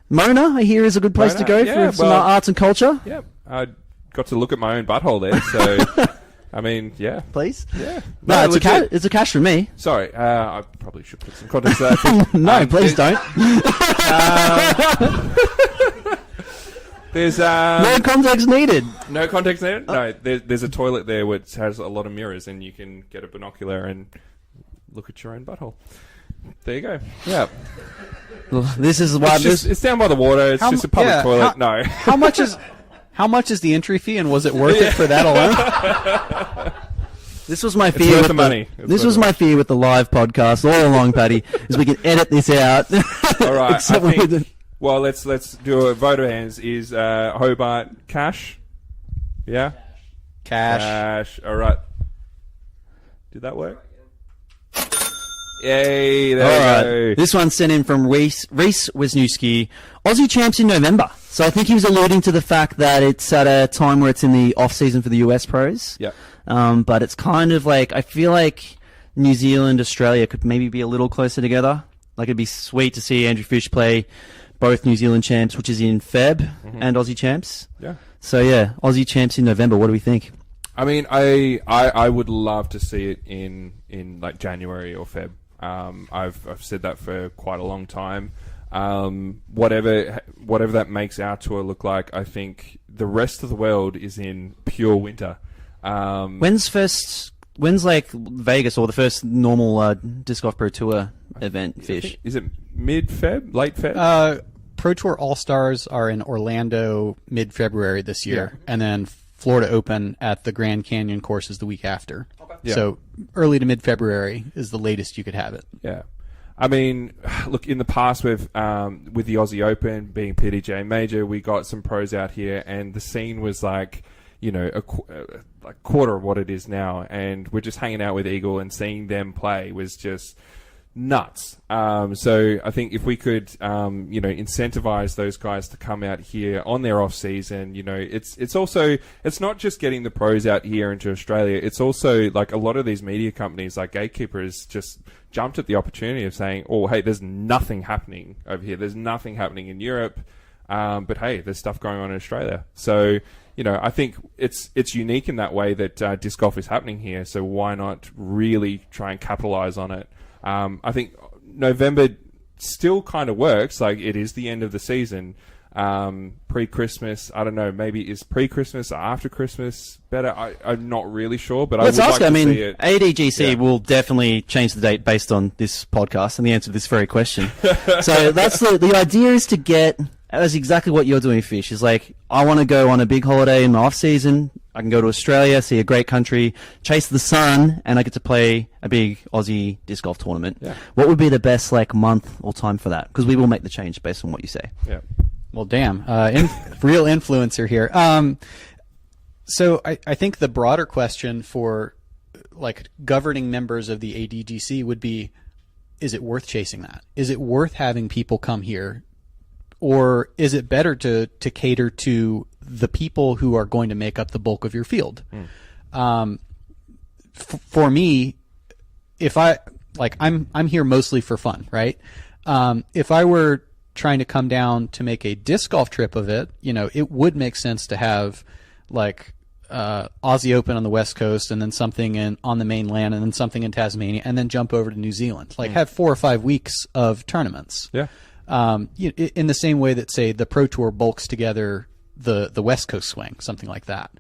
Mona, I hear, is a good place to go for some arts and culture. Yeah, I got to look at my own butthole there, so... I mean, yeah. Please? Yeah. No, it's a cash from me. Sorry, I probably should put some context there. No, please don't. There's no context needed. No context needed? No, there's a toilet there which has a lot of mirrors, and you can get a binocular and look at your own butthole. There you go. Yeah. Well, this is why it's down by the water. It's just a public toilet. No. How much is the entry fee, and was it worth it for that alone? This was my fear. This was my fear with the live podcast all along, Paddy, is we can edit this out. All right. Well, let's do a vote of hands. Is Hobart cash? Yeah. Cash. All right. Did that work? Yay! There we go. This one's sent in from Reese Wisniewski. Aussie champs in November. So I think he was alluding to the fact that it's at a time where it's in the off season for the US pros. Yeah. But it's kind of like, I feel like New Zealand, Australia could maybe be a little closer together. Like, it'd be sweet to see Andrew Fish play both New Zealand champs, which is in Feb, and Aussie champs. Yeah. So yeah, Aussie champs in November. What do we think? I mean, I would love to see it in like January or Feb. I've said that for quite a long time. whatever that makes our tour look like, I think the rest of the world is in pure winter. When's like Vegas or the first normal Disc Golf Pro Tour event, Fish? Is it mid-Feb, late Feb? Pro Tour All Stars are in Orlando mid-February this year, and then Florida Open at the Grand Canyon course is the week after. Yeah. So early to mid-February is the latest you could have it. Yeah. I mean, look, in the past with the Aussie Open being PDJ Major, we got some pros out here, and the scene was like, you know, a quarter of what it is now, and we're just hanging out with Eagle and seeing them play was just nuts. So I think if we could, you know, incentivize those guys to come out here on their off season, you know, it's also, it's not just getting the pros out here into Australia. It's also like a lot of these media companies like Gatekeepers just jumped at the opportunity of saying, oh, hey, there's nothing happening over here. There's nothing happening in Europe. But hey, there's stuff going on in Australia. So, you know, I think it's unique in that way that disc golf is happening here. So why not really try and capitalize on it? I think November still kind of works. Like, it is the end of the season. Pre-Christmas, I don't know, maybe is pre-Christmas or after Christmas better? I'm not really sure, but Let's I would ask. like I to mean, see it. ADGC will definitely change the date based on this podcast and the answer to this very question. So that's the idea is to get. That's exactly what you're doing, Fish. Is like, I want to go on a big holiday in my off season. I can go to Australia, see a great country, chase the sun, and I get to play a big Aussie disc golf tournament. Yeah. What would be the best like month or time for that? Because we will make the change based on what you say. Yeah. Well, damn. Real influencer here. So I think the broader question for like governing members of the ADGC would be, is it worth chasing that? Is it worth having people come here? Or is it better to cater to the people who are going to make up the bulk of your field? For me, if I'm here mostly for fun, right? If I were trying to come down to make a disc golf trip of it, you know, it would make sense to have like Aussie Open on the West Coast, and then something on the mainland, and then something in Tasmania, and then jump over to New Zealand. Like have 4 or 5 weeks of tournaments. Yeah. In the same way that, say, the Pro Tour bulks together the West Coast swing, something like that.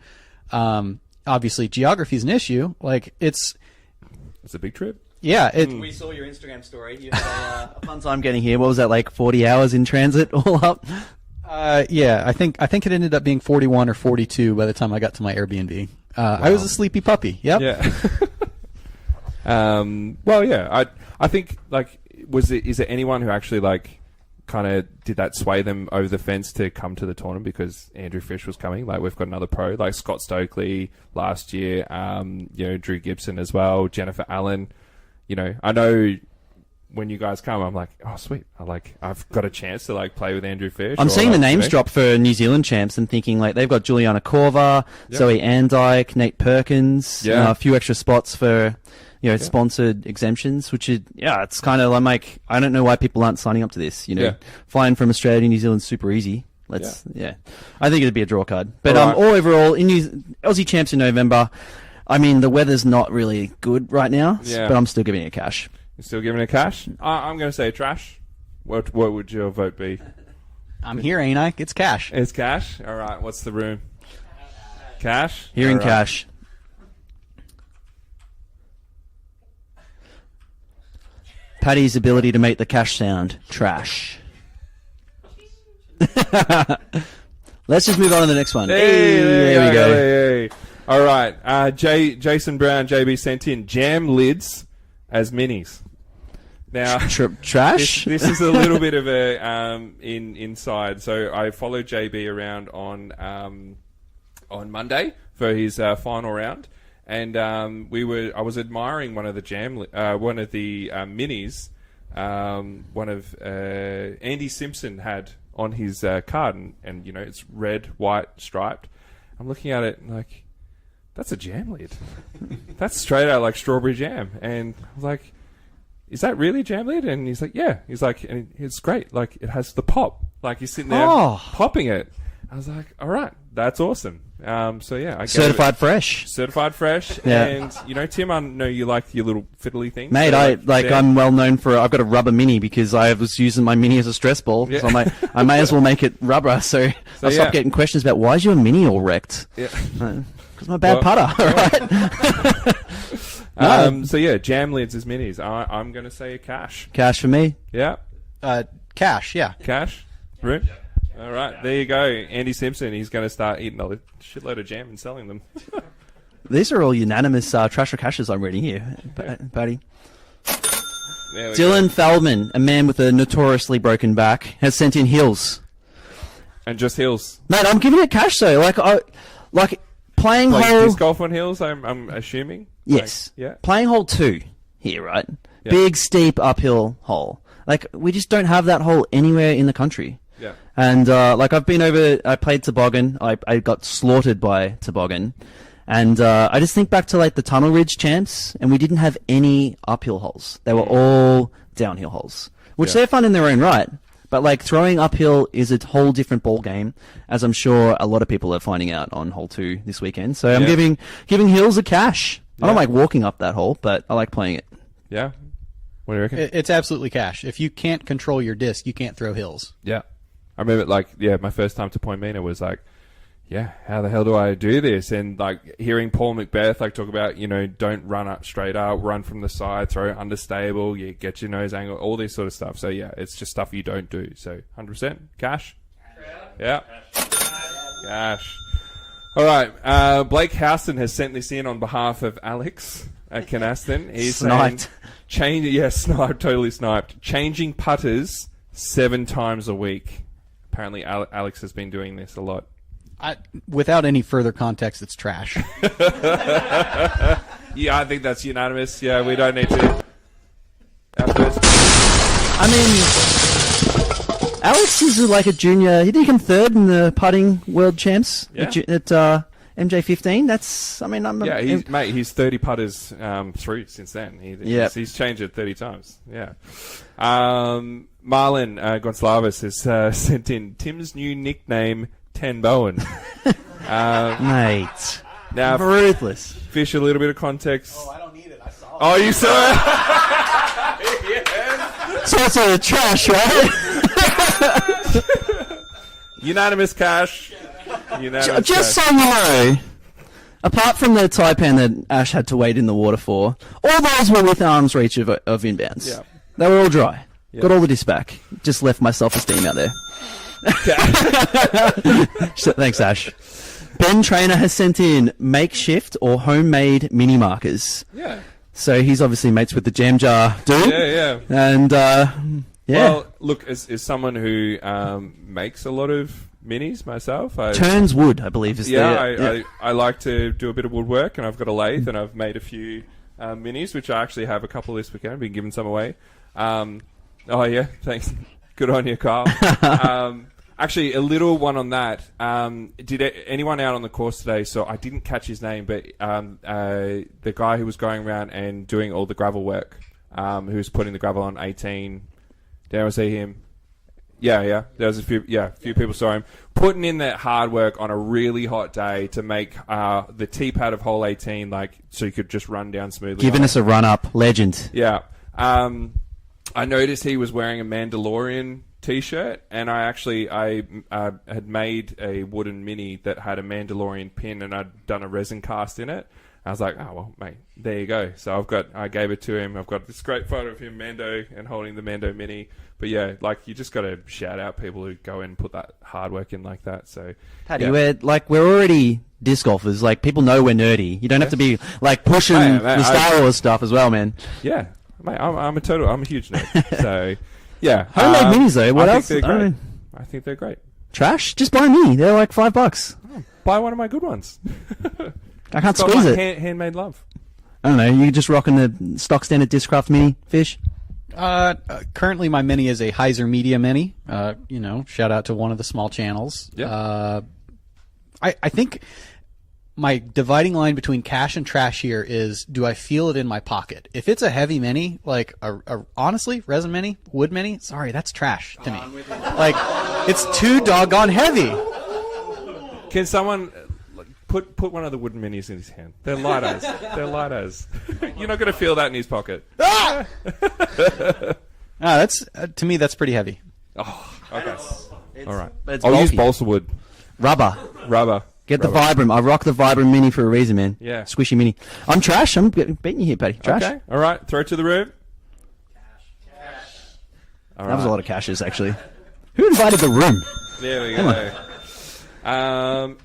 Obviously, geography is an issue. Like it's a big trip. Yeah. We saw your Instagram story. You had a fun time getting here. What was that, like 40 hours in transit all up? Yeah, I think it ended up being 41 or 42 by the time I got to my Airbnb. Wow. I was a sleepy puppy. Yep. Yeah. Well, yeah. I think like is there anyone who actually like kind of did that sway them over the fence to come to the tournament because Andrew Fish was coming? Like, we've got another pro like Scott Stokely last year, you know, Drew Gibson as well, Jennifer Allen. You know, I know when you guys come, I'm like, oh sweet, I've got a chance to like play with Andrew Fish. I'm seeing the names drop for New Zealand champs and thinking like they've got Juliana Korver, Zoe Andike, Nate Perkins, a few extra spots for, you know, sponsored exemptions, which is, it's kind of like, I don't know why people aren't signing up to this. You know, flying from Australia to New Zealand's super easy. I think it'd be a draw card. But all overall, in Aussie champs in November, I mean, the weather's not really good right now, but I'm still giving it cash. You're still giving it cash? I'm going to say trash. What would your vote be? I'm here, ain't I? It's cash. It's cash? All right. What's the room? Cash? Here in cash. Paddy's ability to make the cash sound. Trash. Let's just move on to the next one. Hey, there we go. Hey. All right. Jason Brown, JB sent in jam lids as minis. Now, trash? This is a little bit of a inside. So I followed JB around on Monday for his final round. And I was admiring one of the minis, one of Andy Simpson had on his card, and you know, it's red, white, striped. I'm looking at it and like, that's a jam lid. That's straight out like strawberry jam. And I was like, is that really a jam lid? And he's like, yeah. He's like, and it's great. Like, it has the pop. Like, he's sitting there popping it. I was like, all right, that's awesome. So yeah, I gave Certified fresh. Certified fresh. Yeah. And you know, Tim, I know you like your little fiddly things. Mate, So, yeah. I'm well known for. I've got a rubber mini because I was using my mini as a stress ball. Yeah. So I may as well make it rubber. So I yeah. stopped getting questions about why is your mini all wrecked? Yeah. Because I'm a bad Well, putter. All right. So yeah, jam lids as minis. I'm going to say a cash. Cash for me. Yeah, Cash, yeah. cash. Room. All right, there you go. Andy Simpson. He's going to start eating a shitload of jam and selling them. These are all unanimous trash or cashes I'm reading here, buddy. There we Dylan go. Feldman, a man with a notoriously broken back, has sent in hills. And just hills. Mate, I'm giving it cash though. Like playing Like hole. disc golf on hills. I'm assuming. Yes. Like, yeah. Playing hole 2 here, right? Yeah. Big, steep, uphill hole. Like, we just don't have that hole anywhere in the country. Yeah. And, like, I've been over, I played toboggan. I got slaughtered by toboggan. And, I just think back to, like, the Tunnel Ridge champs, and we didn't have any uphill holes. They were all downhill holes, which Yeah. they're fun in their own right. But, like, throwing uphill is a whole different ball game, as I'm sure a lot of people are finding out on hole 2 this weekend. So I'm Yeah. giving hills a cash. I don't Yeah. like walking up that hole, but I like playing it. Yeah. What do you reckon? It's absolutely cash. If you can't control your disc, you can't throw hills. Yeah. I remember, like, yeah, my first time to Point Mena was like, yeah, how the hell do I do this? And, like, hearing Paul Macbeth, like, talk about, you know, don't run up straight up, run from the side, throw understable, you get your nose angle, all this sort of stuff. So, yeah, it's just stuff you don't do. So, 100%. Cash? Yeah. Cash. All right. Blake Houston has sent this in on behalf of Alex at Canaston. He's Sniped. saying, sniped, totally sniped. Changing putters 7 times a week. Apparently, Alex has been doing this a lot. Without any further context, it's trash. Yeah, I think that's unanimous. Yeah, we don't need to. Our first. I mean, Alex is like a junior. He did come third in the putting world champs Yeah. at MJ15. That's, I mean, Yeah, he's 30 putters through since then. He's changed it 30 times. Yeah. Marlon Gonçalves has sent in Tim's new nickname, Ten Bowen. mate. Now, Ruthless. Fish, a little bit of context. I don't need it. I saw Oh, you saw it? Yes. So it's all the trash, right? Unanimous cash. Unanimous Just cash. so you know, apart from the taipan that Ash had to wade in the water for, all those were with arm's reach of inbounds. Yeah. They were all dry. Yeah. Got all the disc back. Just left my self-esteem out there. So, thanks, Ash. Ben Trainer has sent in makeshift or homemade mini markers. Yeah. So he's obviously mates with the jam jar dude. Yeah. And, yeah. Well, look, as someone who makes a lot of minis myself, Turns wood, I believe, is I like to do a bit of woodwork, and I've got a lathe, and I've made a few minis, which I actually have a couple this weekend. I've been giving some away. Oh, yeah, thanks. Good on you, Carl. Actually, a little one on that. Did anyone out on the course today? So I didn't catch his name, but the guy who was going around and doing all the gravel work, who was putting the gravel on 18. Did anyone see him? Yeah. There was a few people saw him putting in that hard work on a really hot day to make the tee pad of hole 18, like, so you could just run down smoothly. Giving us a run-up. Legend. Yeah. I noticed he was wearing a Mandalorian T-shirt, and I had made a wooden mini that had a Mandalorian pin, and I'd done a resin cast in it. I was like, oh, well, mate, there you go. So I gave it to him. I've got this great photo of him, Mando, and holding the Mando mini. But yeah, like, you just got to shout out people who go in and put that hard work in like that. So, Paddy, yeah. we're already disc golfers. Like, people know we're nerdy. You don't have to be, like, pushing Mate, the Star Wars stuff as well, man. Yeah, mate, I'm a huge nerd. So, yeah. Homemade minis, though. What I else? Think they're I great. mean, I think they're great. trash? Just buy me. They're like $5. Buy one of my good ones. I can't Got squeeze my it. handmade love. I don't know. You're just rocking the stock standard Discraft mini fish. Currently, my mini is a Heiser Media Mini. Shout out to one of the small channels. Yeah. I think my dividing line between cash and trash here is, do I feel it in my pocket? If it's a heavy mini, like honestly, resin mini, wood mini, sorry, that's trash to me. Like, it's too doggone heavy. Can someone put one of the wooden minis in his hand? They're light as. They're light as. You're not going to feel that in his pocket. That's to me that's pretty heavy. Oh, okay. All right. It's I'll use bulky. balsa wood. Rubber. Get the Rubber. Vibram. I rock the Vibram Mini for a reason, man. Yeah. Squishy Mini. I'm trash. I'm beating you here, Paddy. Trash. Okay. All right. Throw it to the room. All That was a right. lot of cashes, actually. Who invited the room? There we go.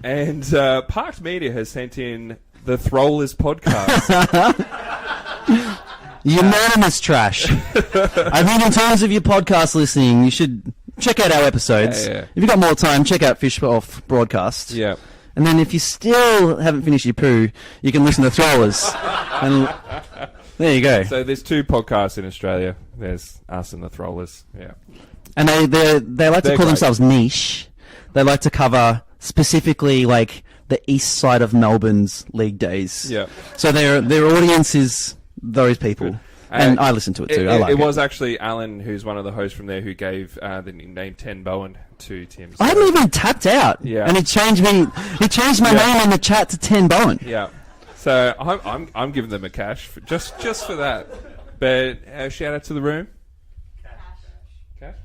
And Parked Media has sent in the Throwlers podcast. Unanimous trash. I think in terms of your podcast listening, you should check out our episodes. Yeah. If you've got more time, check out Fish Off Broadcast. Yeah. And then if you still haven't finished your poo, you can listen to Throwlers. And there you go. So there's 2 podcasts in Australia. There's us and the Throwlers. Yeah. And they like to They're call great. themselves niche. They like to cover specifically like the east side of Melbourne's league days. Yeah. So their audience is those people. And I listen to it too. I like it. It was actually Alan, who's one of the hosts from there, who gave the nickname 10 Bowen to Tim. So, I haven't even tapped out. Yeah. And he changed my name in the chat to 10 Bowen. yeah. So I'm giving them a cash just for that. But shout out to the room. Cash.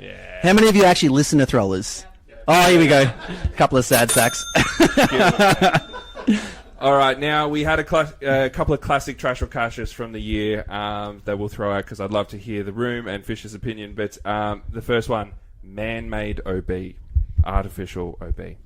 Yeah. How many of you actually listen to Throwlers? Oh, here we go. A couple of sad sacks. All right, now we had a couple of classic trash or cashes from the year that we'll throw out because I'd love to hear the room and Fish's opinion. But the first one, man-made OB, artificial OB.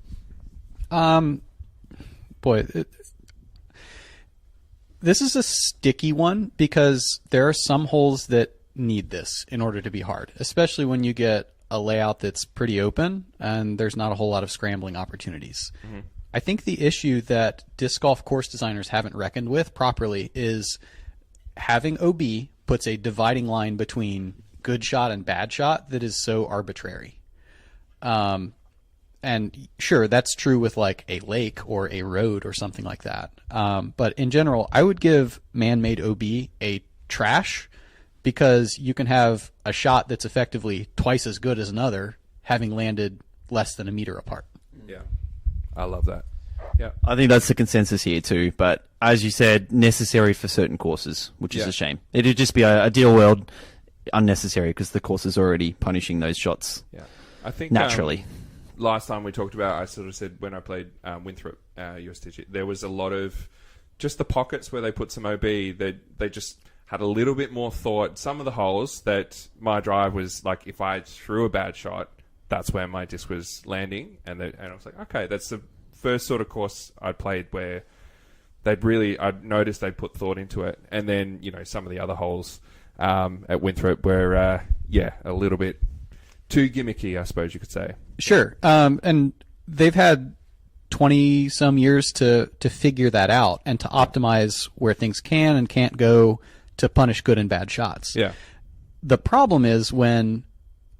This is a sticky one because there are some holes that need this in order to be hard, especially when you get a layout that's pretty open and there's not a whole lot of scrambling opportunities. Mm-hmm. I think the issue that disc golf course designers haven't reckoned with properly is having OB puts a dividing line between good shot and bad shot that is so arbitrary. And sure, that's true with like a lake or a road or something like that. But in general, I would give man-made OB a trash because you can have a shot that's effectively twice as good as another having landed less than a meter apart. Yeah, I love that. Yeah, I think that's the consensus here too. But as you said, necessary for certain courses, which is a shame. It'd just be a ideal world unnecessary because the course is already punishing those shots. Yeah, I think naturally. Last time we talked about, I sort of said when I played Winthrop, USTG, there was a lot of just the pockets where they put some OB. They just had a little bit more thought. Some of the holes that my drive was like, if I threw a bad shot, that's where my disc was landing, and I was like, okay, that's the first sort of course I played where I'd noticed they'd put thought into it, and then some of the other holes at Winthrop were a little bit too gimmicky, I suppose you could say. Sure, and they've had 20 some years to figure that out and to optimize where things can and can't go to punish good and bad shots. Yeah. The problem is when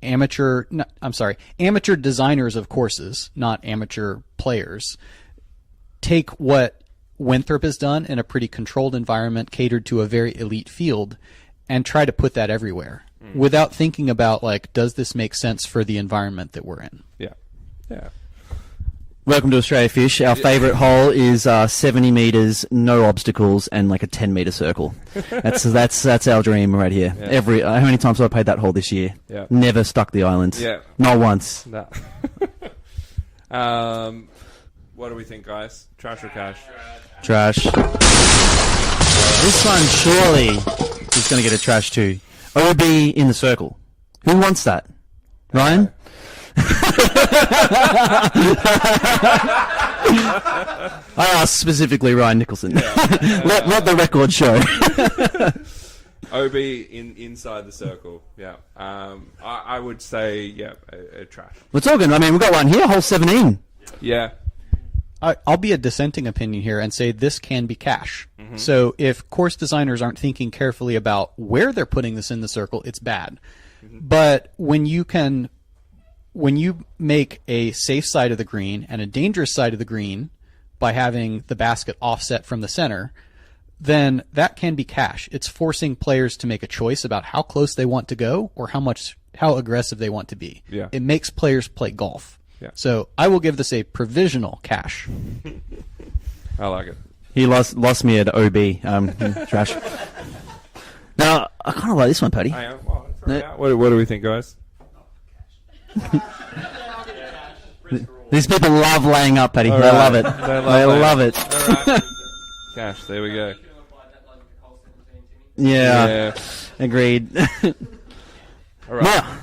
amateur designers of courses, not amateur players, take what Winthrop has done in a pretty controlled environment catered to a very elite field and try to put that everywhere without thinking about, like, does this make sense for the environment that we're in? Yeah. Yeah. Welcome to Australia Fish. Our favourite hole is 70 metres, no obstacles, and like a 10-metre circle. That's our dream right here. Yeah. How many times have I played that hole this year? Yeah. Never stuck the island. Yeah. Not once. No. What do we think, guys? Trash or cash? Trash. This one surely is going to get a trash too. OB in the circle. Who wants that? Ryan? I asked specifically Ryan Nicholson. Let the record show. OB inside the circle. Yeah. I would say a trash. We're talking. I mean, we've got one here, hole 17. Yeah. I'll be a dissenting opinion here and say this can be cash. Mm-hmm. So if course designers aren't thinking carefully about where they're putting this in the circle, it's bad. Mm-hmm. But when you make a safe side of the green and a dangerous side of the green by having the basket offset from the center, then that can be cash. It's forcing players to make a choice about how close they want to go or how aggressive they want to be. Yeah. It makes players play golf. Yeah. So I will give this a provisional cash. I like it. He lost me at OB. Trash. Now I kind of like this one, Paddy. Hang on. Well, throw it out. What do we think, guys? These people love laying up, Paddy. All They right. love it. They They love love it. All right. Cash. There we go. Yeah. Agreed. All right. Now,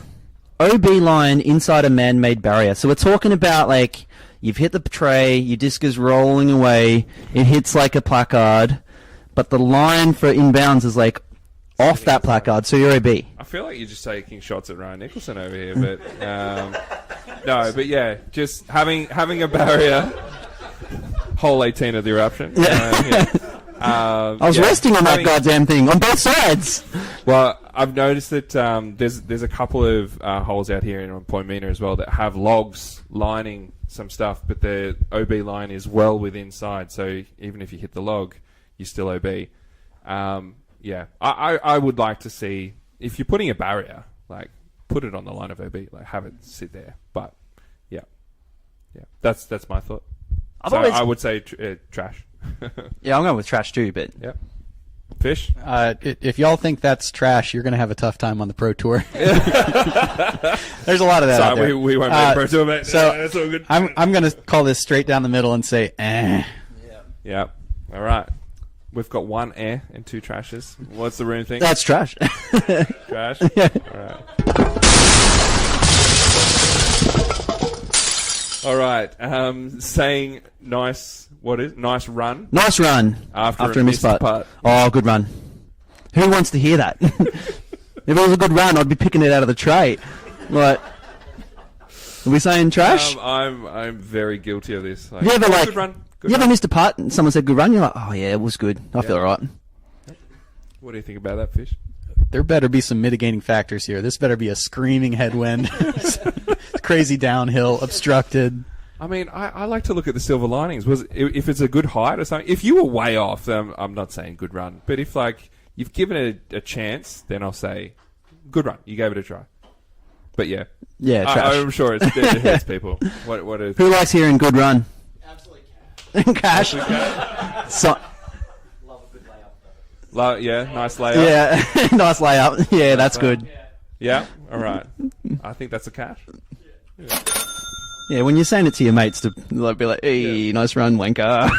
OB line inside a man-made barrier. So we're talking about like you've hit the tray, your disc is rolling away, it hits like a placard, but the line for inbounds is like off that placard, so you're OB. I feel like you're just taking shots at Ryan Nicholson over here, but no, but yeah, just having a barrier. Hole 18 of the eruption. Yeah. I was resting on that goddamn thing on both sides. Well, I've noticed that there's a couple of holes out here in Point Mina as well that have logs lining some stuff, but the OB line is well within side, so even if you hit the log, you're still OB. Yeah, I would like to see, if you're putting a barrier, like, put it on the line of OB, like, have it sit there. But, yeah, that's my thought. So I would say trash. Yeah, I'm going with trash too, but... Yeah. Fish? If y'all think that's trash, you're going to have a tough time on the Pro Tour. There's a lot of that out there. Sorry, we won't make Pro Tour, mate. So That's all good. I'm going to call this straight down the middle and say, Yeah. All right. We've got one and two trashes. What's the room think? That's trash. Trash? Yeah. All right. All right. Saying nice run Nice run after a missed missed putt. putt. Oh, good run. Who wants to hear that? If it was a good run, I'd be picking it out of the tray. Like, are we saying trash? I'm very guilty of this. Like, you ever like? good run. Good You ever run. missed a putt and someone said good run? You're like, oh yeah, it was good. I feel alright. What do you think about that, Fish? there better be some mitigating factors here. This better be a screaming headwind, crazy downhill, obstructed. I mean, I like to look at the silver linings. If it's a good height or something. If you were way off, then I'm not saying good run. But if like you've given it a chance, then I'll say good run. You gave it a try. But yeah, trash. I'm sure it hurts people. What is? Who likes hearing good run? Absolutely cash. Cash. So, Love a good layup, though. Yeah, nice layout. yeah, nice layup. Yeah, that's good. Yeah, all right. I think that's a cash. Yeah, when you're saying it to your mates, to like, be like, "Hey, nice run, wanker."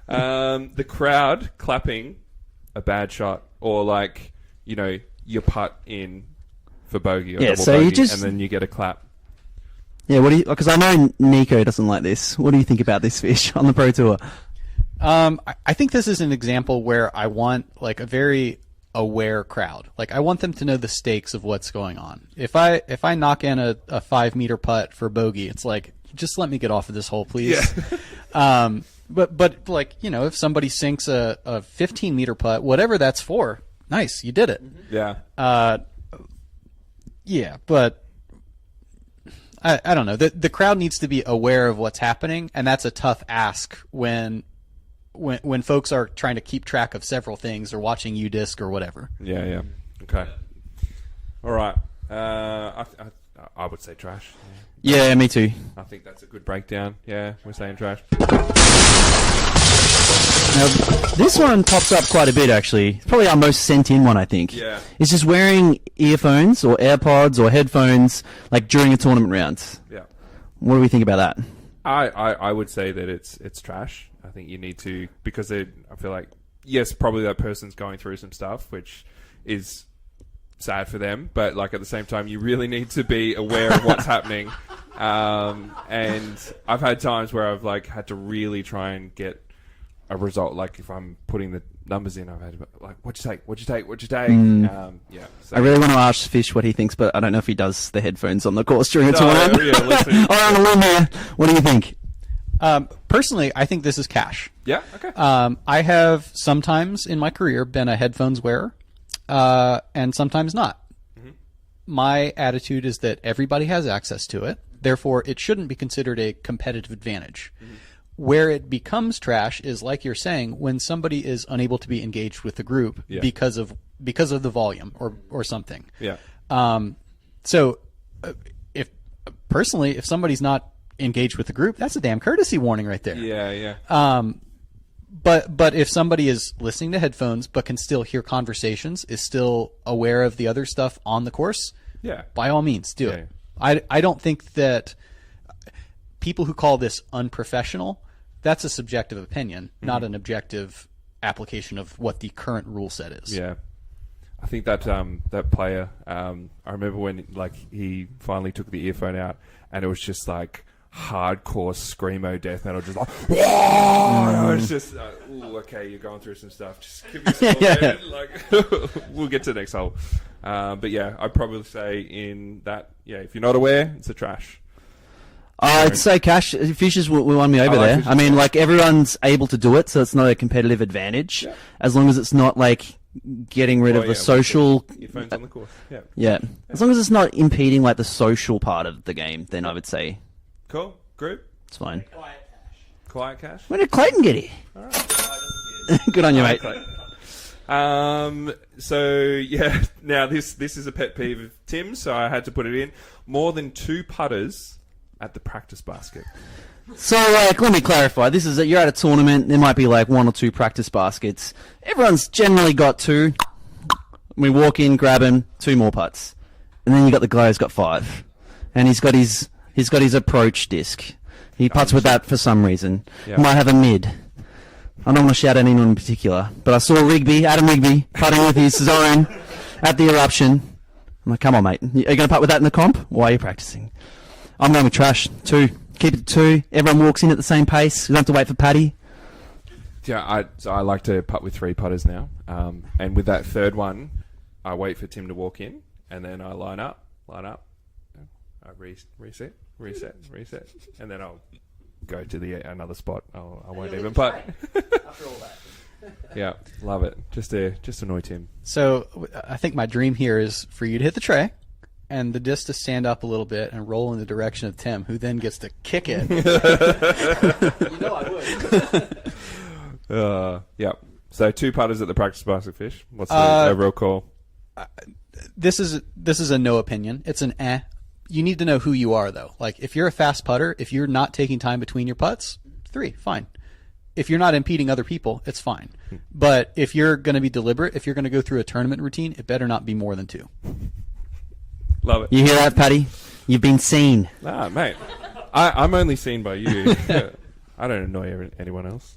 The crowd clapping a bad shot, or like your putt in for bogey or double so bogey, you just- and then you get a clap. Yeah, what do you? Because I know Nico doesn't like this. What do you think about this, Fish, on the Pro Tour? I think this is an example where I want like a very aware crowd. Like I want them to know the stakes of what's going on. If I knock in a 5-meter putt for bogey, it's like, just let me get off of this hole, please. Yeah. But like, if somebody sinks a 15-meter putt, whatever that's for, nice, you did it. Yeah. Yeah, but I don't know. The crowd needs to be aware of what's happening, and that's a tough ask when folks are trying to keep track of several things or watching UDisc or whatever. Yeah. Okay. All right. I would say trash. Yeah, me too. I think that's a good breakdown. Yeah, we're saying trash. Now, this one pops up quite a bit, actually. It's probably our most sent in one, I think. Yeah. It's just wearing earphones or AirPods or headphones like during a tournament round. Yeah. What do we think about that? I would say that it's trash. I think you need to, because I feel like, yes, probably that person's going through some stuff, which is sad for them, but like at the same time, you really need to be aware of what's happening. And I've had times where I've like had to really try and get a result. Like if I'm putting the numbers in, I've had like, what'd you take? Yeah. So. I really want to ask Fish what he thinks, but I don't know if he does the headphones on the course during a No, tournament. yeah, listen. I'm on a limb here. What do you think? Personally, I think this is cash. Yeah. Okay. I have sometimes in my career been a headphones wearer, and sometimes not. Mm-hmm. My attitude is that everybody has access to it. Therefore, it shouldn't be considered a competitive advantage. Mm-hmm. Where it becomes trash is, like you're saying, when somebody is unable to be engaged with the group because of the volume or something. Yeah. So personally, if somebody's not engaged with the group, that's a damn courtesy warning right there. Yeah. But if somebody is listening to headphones but can still hear conversations, is still aware of the other stuff on the course, Yeah. by all means, do it. I don't think that people who call this unprofessional, that's a subjective opinion, not an objective application of what the current rule set is. Yeah. I think that that player, I remember when like he finally took the earphone out and it was just like hardcore screamo death metal, just like, whoa! It's just, ooh, okay, you're going through some stuff. Just give me some more, like, we'll get to the next hole. But yeah, I'd probably say in that, if you're not aware, it's a trash. I'd say Cash. Fishers will won me over like there. Fishers, I mean, like, everyone's able to do it, so it's not a competitive advantage. Yeah. As long as it's not, like, getting rid of the social... Earphones on the course, Yeah. As long as it's not impeding, like, the social part of the game, then I would say Cool. Group. it's fine. Quiet Cash. When did Clayton get here? All right. Good on you, mate. So yeah, now this is a pet peeve of Tim, so I had to put it in. More than 2 putters at the practice basket. So, like, let me clarify. This is you're at a tournament. There might be like 1 or 2 practice baskets. Everyone's generally got 2. We walk in, grab him, 2 more putts, and then you got the guy who's got 5, and he's got his approach disc. He putts with that for some reason. Yeah. Might have a mid. I don't want to shout at anyone in particular, but I saw Adam Rigby putting with his zone at the eruption. I'm like, come on, mate. Are you going to putt with that in the comp? Why are you practicing? I'm going with trash. 2. Keep it to 2. Everyone walks in at the same pace. You don't have to wait for Paddy. Yeah, I like to putt with 3 putters now. And with that third one, I wait for Tim to walk in, and then I line up. I reset, and then I'll go to another spot. I won't even putt. After all that. Yeah, love it. Just to annoy Tim. So I think my dream here is for you to hit the tray and the disc to stand up a little bit and roll in the direction of Tim, who then gets to kick it. You know I would. Yeah. So 2 putters at the practice basket, Fish. What's the overall call? This is a no opinion. It's an eh. You need to know who you are, though. Like, if you're a fast putter, if you're not taking time between your putts, 3, fine. If you're not impeding other people, it's fine. But if you're going to be deliberate, if you're going to go through a tournament routine, it better not be more than 2. Love it. You hear that, Paddy? You've been seen. Ah, mate. I'm only seen by you. I don't annoy anyone else.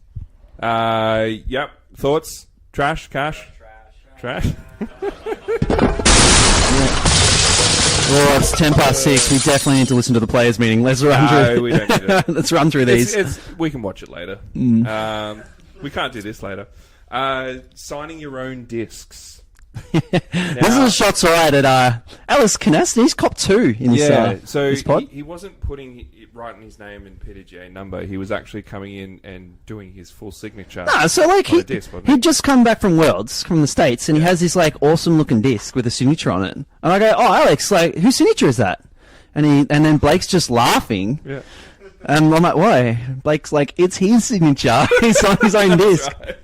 Yep. Thoughts? Trash? Cash? Trash? Well, it's 6:10. We definitely need to listen to the players' meeting. Let's run through. We don't need it. Let's run through these. We can watch it later. We can't do this later. Signing your own discs. This is a shots right at Alice Canasta. He's cop 2 in this, this pod. He wasn't putting it right in his name and PDGA number. He was actually coming in and doing his full signature. No, so like he'd just come back from Worlds, from the States, and he has this like awesome looking disc with a signature on it. And I go, "Oh, Alex, like whose signature is that?" And then Blake's just laughing. Yeah. And I'm like, "Why?" Blake's like, "It's his signature. He's on his own disc." Right.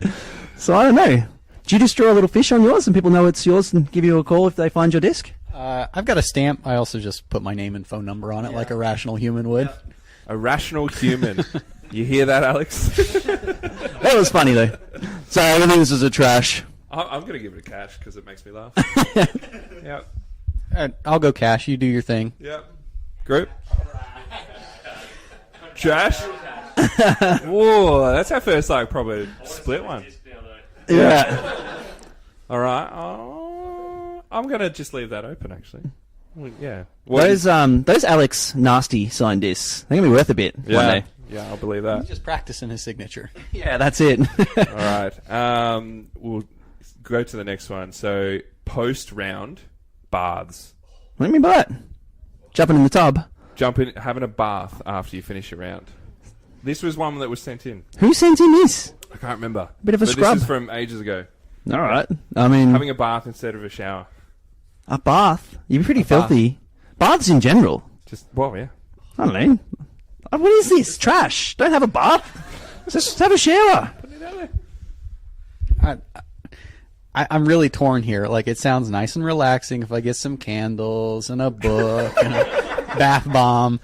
So I don't know. Do you just draw a little fish on yours and people know it's yours and give you a call if they find your disc? I've got a stamp. I also just put my name and phone number on it like a rational human would. A rational human. You hear that, Alex? That was funny, though. So I think this is a trash. I'm going to give it a cash because it makes me laugh. Yep. I'll go cash. You do your thing. Yep. Group? Trash? Whoa, that's our first, like, proper split one. Yeah. All right. I'm going to just leave that open, actually. Well, yeah. Those Alex Nasty signed discs, they're going to be worth a bit one day. Yeah, I'll believe that. He's just practicing his signature. Yeah, that's it. All right. We'll go to the next one. So, post-round baths. What do you mean by that? Jumping in the tub. Having a bath after you finish your round. This was one that was sent in. Who sent in this? I can't remember. Bit of a scrub. This is from ages ago. All right. I mean, Having a bath instead of a shower. a bath. You'd be pretty filthy. Baths in general. Yeah. I don't know. What is this? Trash. Don't have a bath. Just have a shower. I'm really torn here. Like, it sounds nice and relaxing if I get some candles and a book and bath bomb.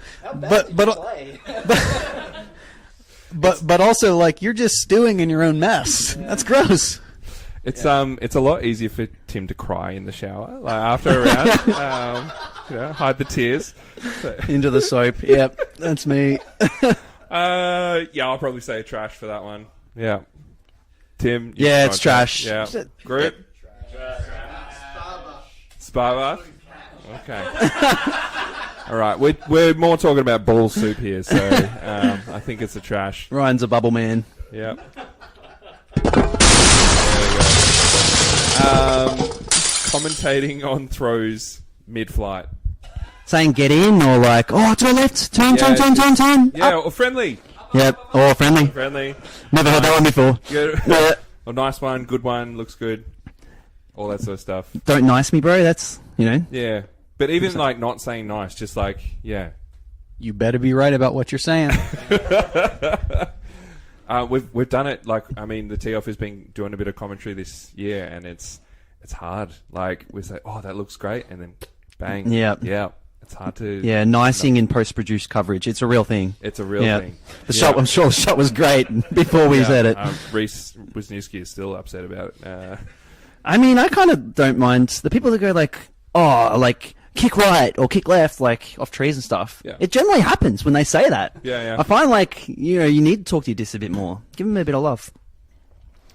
But also, like, you're just stewing in your own mess. That's gross. It's a lot easier for Tim to cry in the shower, like after a round. Hide the tears. So. Into the soap. Yep, that's me. I'll probably say trash for that one. Yeah. Tim? Yeah, it's trash. Yeah. Group? Spa bath? Okay. All right, we're more talking about ball soup here, so I think it's a trash. Ryan's a bubble man. Yeah. There we go. Commentating on throws mid-flight. Saying get in or like, oh, to the left, turn. Yeah, Up. or friendly. Yep, or friendly. Friendly. Never heard that one before. Good. Yeah. A nice one, good one, looks good. All that sort of stuff. Don't nice me, bro. That's, Yeah. But even like not saying nice, just like, yeah. You better be right about what you're saying. We've done it. Like, I mean, the tee off has been doing a bit of commentary this year, and it's hard. Like, we say, oh, that looks great, and then bang. Yeah. Yeah. It's hard to. Yeah, nicing in post-produced coverage. It's a real thing. It's a real thing. The shot, I'm sure the shot was great before we said it. Reese Wisniewski is still upset about it. I mean, I kind of don't mind the people that go like, oh, like kick right or kick left, like off trees and stuff. Yeah. It generally happens when they say that. Yeah. I find like, you need to talk to your disc a bit more. Give them a bit of love.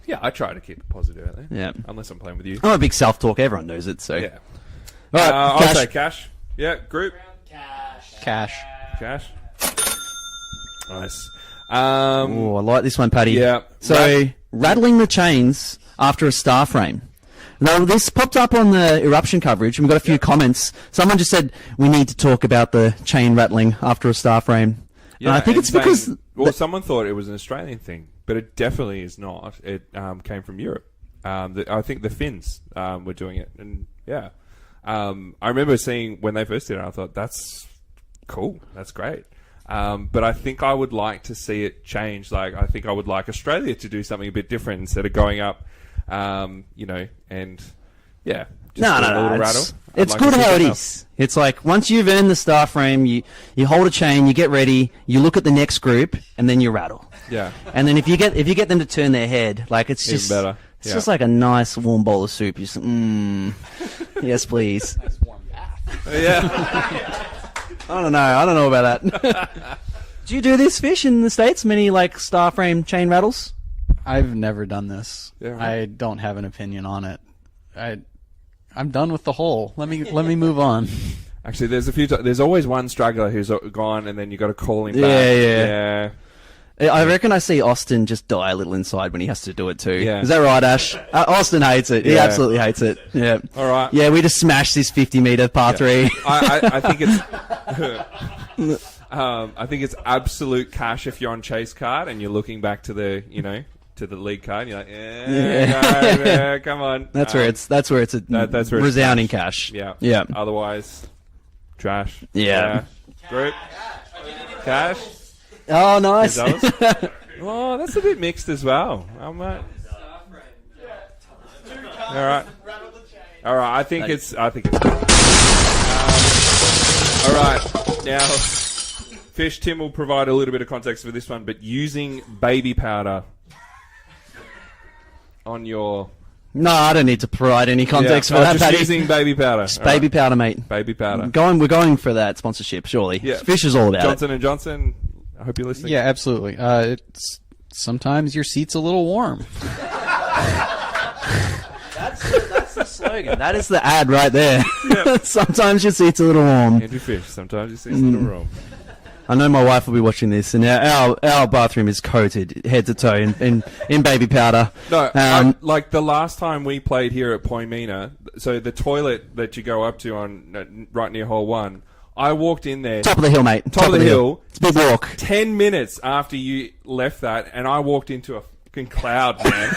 Yeah, I try to keep it positive out there. Yeah. Unless I'm playing with you. I'm a big self-talk. Everyone knows it, so. Yeah. All right, I'll say cash. Yeah, group. Cash. Nice. Oh, I like this one, Paddy. Yeah. So, rattling the chains after a star frame. Now, this popped up on the eruption coverage, and we got a few comments. Someone just said, we need to talk about the chain rattling after a star frame. Yeah, and I think it's because... someone thought it was an Australian thing, but it definitely is not. It came from Europe. I think the Finns were doing it, and yeah. I remember seeing when they first did it, I thought, that's cool, that's great. But I think I would like to see it change. Like, I think I would like Australia to do something a bit different instead of going up, and yeah. No. Rattle. It's like good how it enough. is. It's like once you've earned the star frame, you hold a chain, you get ready, you look at the next group, and then you rattle. Yeah. And then if you get them to turn their head, like it's Even just better. It's Yeah. just like a nice warm bowl of soup. You just, yes, please. Nice warm bath. Yeah. I don't know about that. Do you do this, Fish, in the States? Many like star frame chain rattles? I've never done this. Yeah, right. I don't have an opinion on it. I'm done with the whole. Let me move on. Actually, there's always one straggler who's gone, and then you got to call him back. Yeah. I reckon I see Austin just die a little inside when he has to do it too. Yeah. Is that right, Ash? Austin hates it. He Yeah. absolutely hates it. Yeah. All right. Yeah, we just smashed this 50-meter par 3. I think it's I think it's absolute cash if you're on chase card and you're looking back to the to the lead card. And you're like, yeah, come on. That's where it's a that's where it's resounding cash. Yeah. Yeah. Otherwise, trash. Yeah. Group. Cash. Oh, nice. Results. Oh, that's a bit mixed as well. All right. All right. I think it's. All right. Now, Fish, Tim will provide a little bit of context for this one, but using baby powder on your. No, I don't need to provide any context for that, just Paddy. using baby powder. Just baby powder, mate. Baby powder. We're going for that sponsorship, surely. Yeah. Fish is all about Johnson and Johnson. I hope you're listening. Yeah, absolutely. It's sometimes your seat's a little warm. That's the slogan. That is the ad right there. Yep. Sometimes your seat's a little warm. Andrew Fish. Sometimes you see a little wrong. I know my wife will be watching this, and our bathroom is coated head to toe in baby powder. No, like the last time we played here at Poimina, so the toilet that you go up to on right near hole 1, I walked in there. Top of the hill, mate. Top of the hill. It's a big walk. 10 minutes after you left that, and I walked into a fucking cloud, man.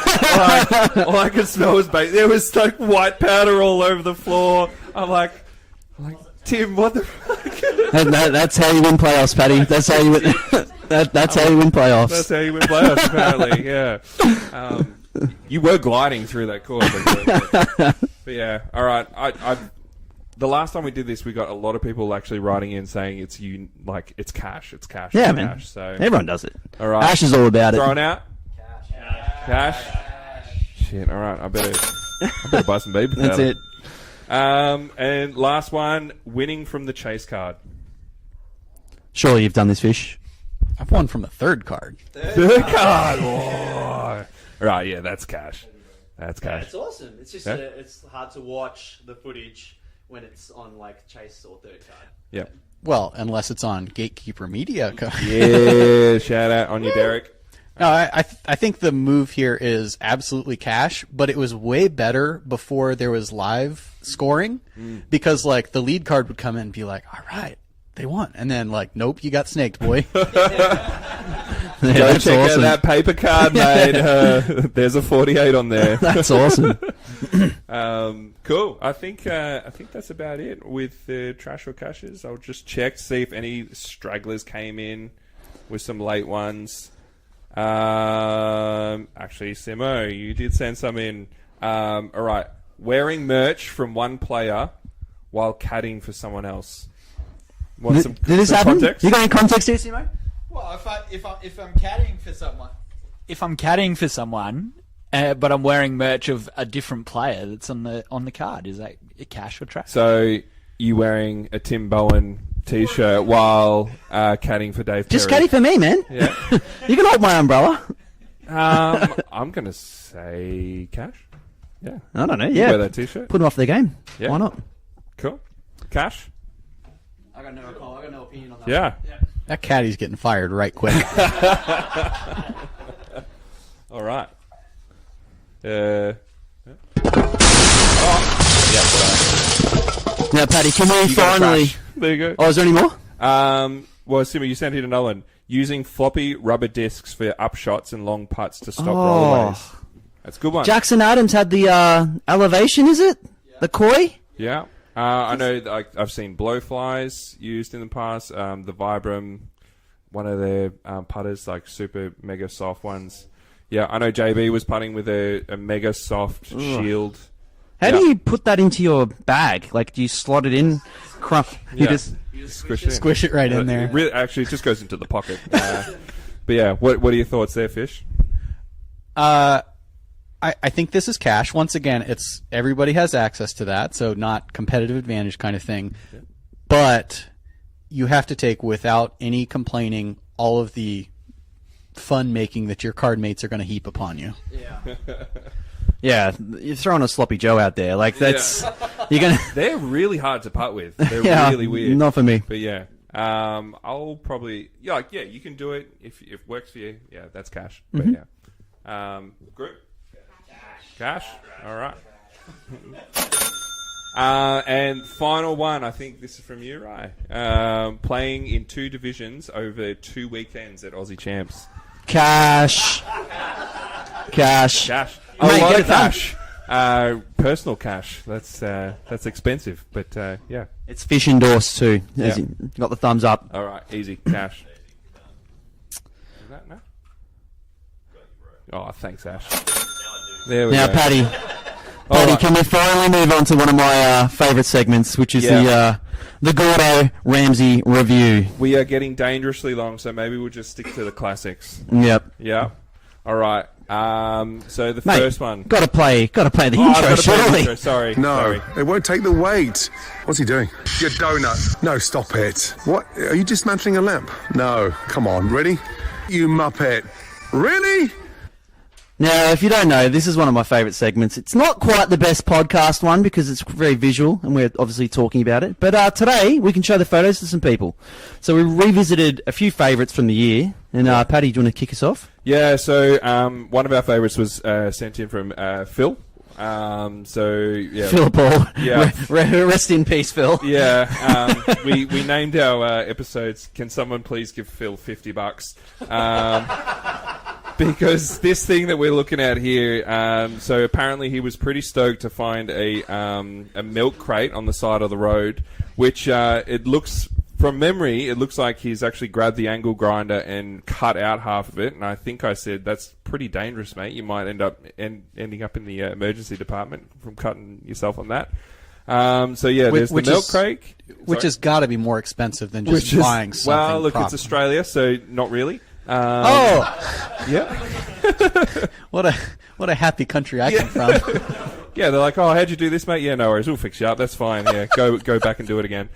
All I could smell was baby. There was like white powder all over the floor. I'm like, Tim, what the fuck? That's how you win playoffs, Paddy. That's how you win. That's how you win playoffs. That's how you win playoffs, apparently. Yeah. You were gliding through that course. But yeah. All right. the last time we did this, we got a lot of people actually writing in saying it's cash. It's cash. Yeah, it's man. Cash, so Everyone does it. all right. Ash is all about it. Throwing out cash. Shit. All right. I better buy some baby powder. That's it. And last one, winning from the chase card. Surely you've done this, Fish. I've won from the third card. Third card. Oh. Right. Yeah. That's cash. That's cash. It's awesome. It's just it's hard to watch the footage when it's on like chase or third card. Yeah. Well, unless it's on Gatekeeper Media. Yeah. Shout out on you, Derek. No, I think the move here is absolutely cash, but it was way better before there was live scoring because like the lead card would come in and be like, all right, they won. And then like, nope, you got snaked, boy. Go check out that paper card, mate. There's a 48 on there. That's awesome. Cool. I think that's about it with the trash or cashes. I'll just check to see if any stragglers came in with some late ones. Actually, Simo, you did send some in. All right, wearing merch from one player while caddying for someone else. Did this happen? Context? You got any context here, Simo? Well, if I'm caddying for someone, but I'm wearing merch of a different player that's on the card, is that cash or trash? So you wearing a Tim Bowen T-shirt while caddying for Dave Just Perry. caddy for me, man. Yeah. You can hold my umbrella. I'm gonna say cash. Yeah. I don't know. You Yeah. wear that T-shirt. Put them off their game. Yeah. Why not? Cool. Cash. I got no opinion on that. Yeah. That caddy's getting fired right quick. All right. Now, Paddy, can we You got a finally... crash. There you go. Oh, is there any more? Well, Simo, you sent in another one. Using floppy rubber discs for upshots and long putts to stop rollaways. That's a good one. Jackson Adams had the elevation, is it? Yeah. The koi? Yeah. I know I've seen blowflies used in the past. The Vibram, one of their putters, like super mega soft ones. Yeah, I know JB was putting with a mega soft shield. How do you put that into your bag? Like, do you slot it in? You just squish it right in there. Actually, it just goes into the pocket. But yeah, what are your thoughts there, Fish? I think this is cash. Once again, it's everybody has access to that, so not competitive advantage kind of thing. Yeah. But you have to take, without any complaining, all of the fun making that your card mates are going to heap upon you. Yeah. Yeah, you're throwing a sloppy Joe out there. Like, that's... You're gonna... They're really hard to putt with. They're really weird. Not for me. But yeah. I'll probably... Yeah, you can do it if it works for you. Yeah, that's cash. Mm-hmm. But yeah. Group? Cash? All right. And final one, I think this is from you, Rai. Playing in 2 divisions over 2 weekends at Aussie Champs. Cash. Cash. A Mate, lot get of cash. Personal cash. That's expensive, but yeah. It's Fish endorsed too. Yeah. You got the thumbs up. All right, easy cash. Is that no? Oh, thanks, Ash. There we Now, go. Paddy, right. can we finally move on to one of my favourite segments, which is the Gordo Ramsey review? We are getting dangerously long, so maybe we'll just stick to the classics. Yep. Yeah. All right. So the Mate, first one. Got to play the I've intro, gotta play the surely. intro. Sorry. No, Sorry. it won't take the weight. What's he doing? Your donut. No, stop it. What? Are you dismantling a lamp? No. Come on. Ready? You muppet. Really? Now, if you don't know, this is one of my favourite segments. It's not quite the best podcast one because it's very visual and we're obviously talking about it. But today, we can show the photos to some people. So we revisited a few favourites from the year. And Paddy, do you want to kick us off? Yeah, so one of our favourites was sent in from Phil. Phil Paul. Yeah. Rest in peace, Phil. Yeah. We named our episodes, Can Someone Please Give Phil $50? Because this thing that we're looking at here, so apparently he was pretty stoked to find a milk crate on the side of the road, which it looks... From memory, it looks like he's actually grabbed the angle grinder and cut out half of it. And I think I said, that's pretty dangerous, mate. You might end up ending up in the emergency department from cutting yourself on that. So yeah, there's the milk crate, which has got to be more expensive than just buying something. Well, look, proper. it's Australia, so not really. Yeah. What a happy country I come from. Yeah, they're like, oh, how'd you do this, mate? Yeah, no worries, we'll fix you up. That's fine. Yeah, go back and do it again.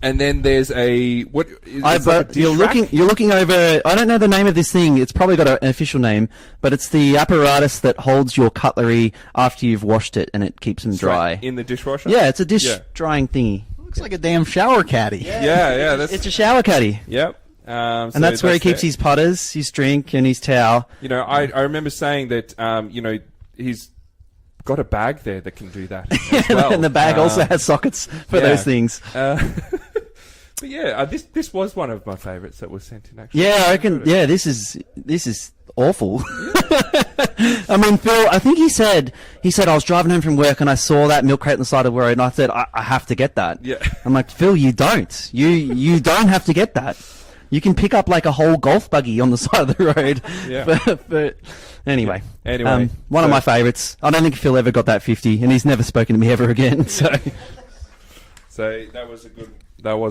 And then there's a what? You're looking over. I don't know the name of this thing. It's probably got an official name, but it's the apparatus that holds your cutlery after you've washed it, and it keeps them dry in the dishwasher. Yeah, it's a dish drying thingy. Looks like a damn shower caddy. Yeah. It's a shower caddy. Yep. And that's where he keeps his putters, his drink, and his towel. You know, I remember saying that. You know, he's got a bag there that can do that as well. And the bag also has sockets for those things. But yeah, this was one of my favourites that was sent in. Actually, yeah, I reckon. Yeah, this is awful. I mean, Phil, I think he said I was driving home from work and I saw that milk crate on the side of the road and I said I have to get that. Yeah. I'm like, Phil, you don't. You don't have to get that. You can pick up like a whole golf buggy on the side of the road. Yeah. But anyway. Anyway, one of my favourites. I don't think Phil ever got that 50, and he's never spoken to me ever again. So that was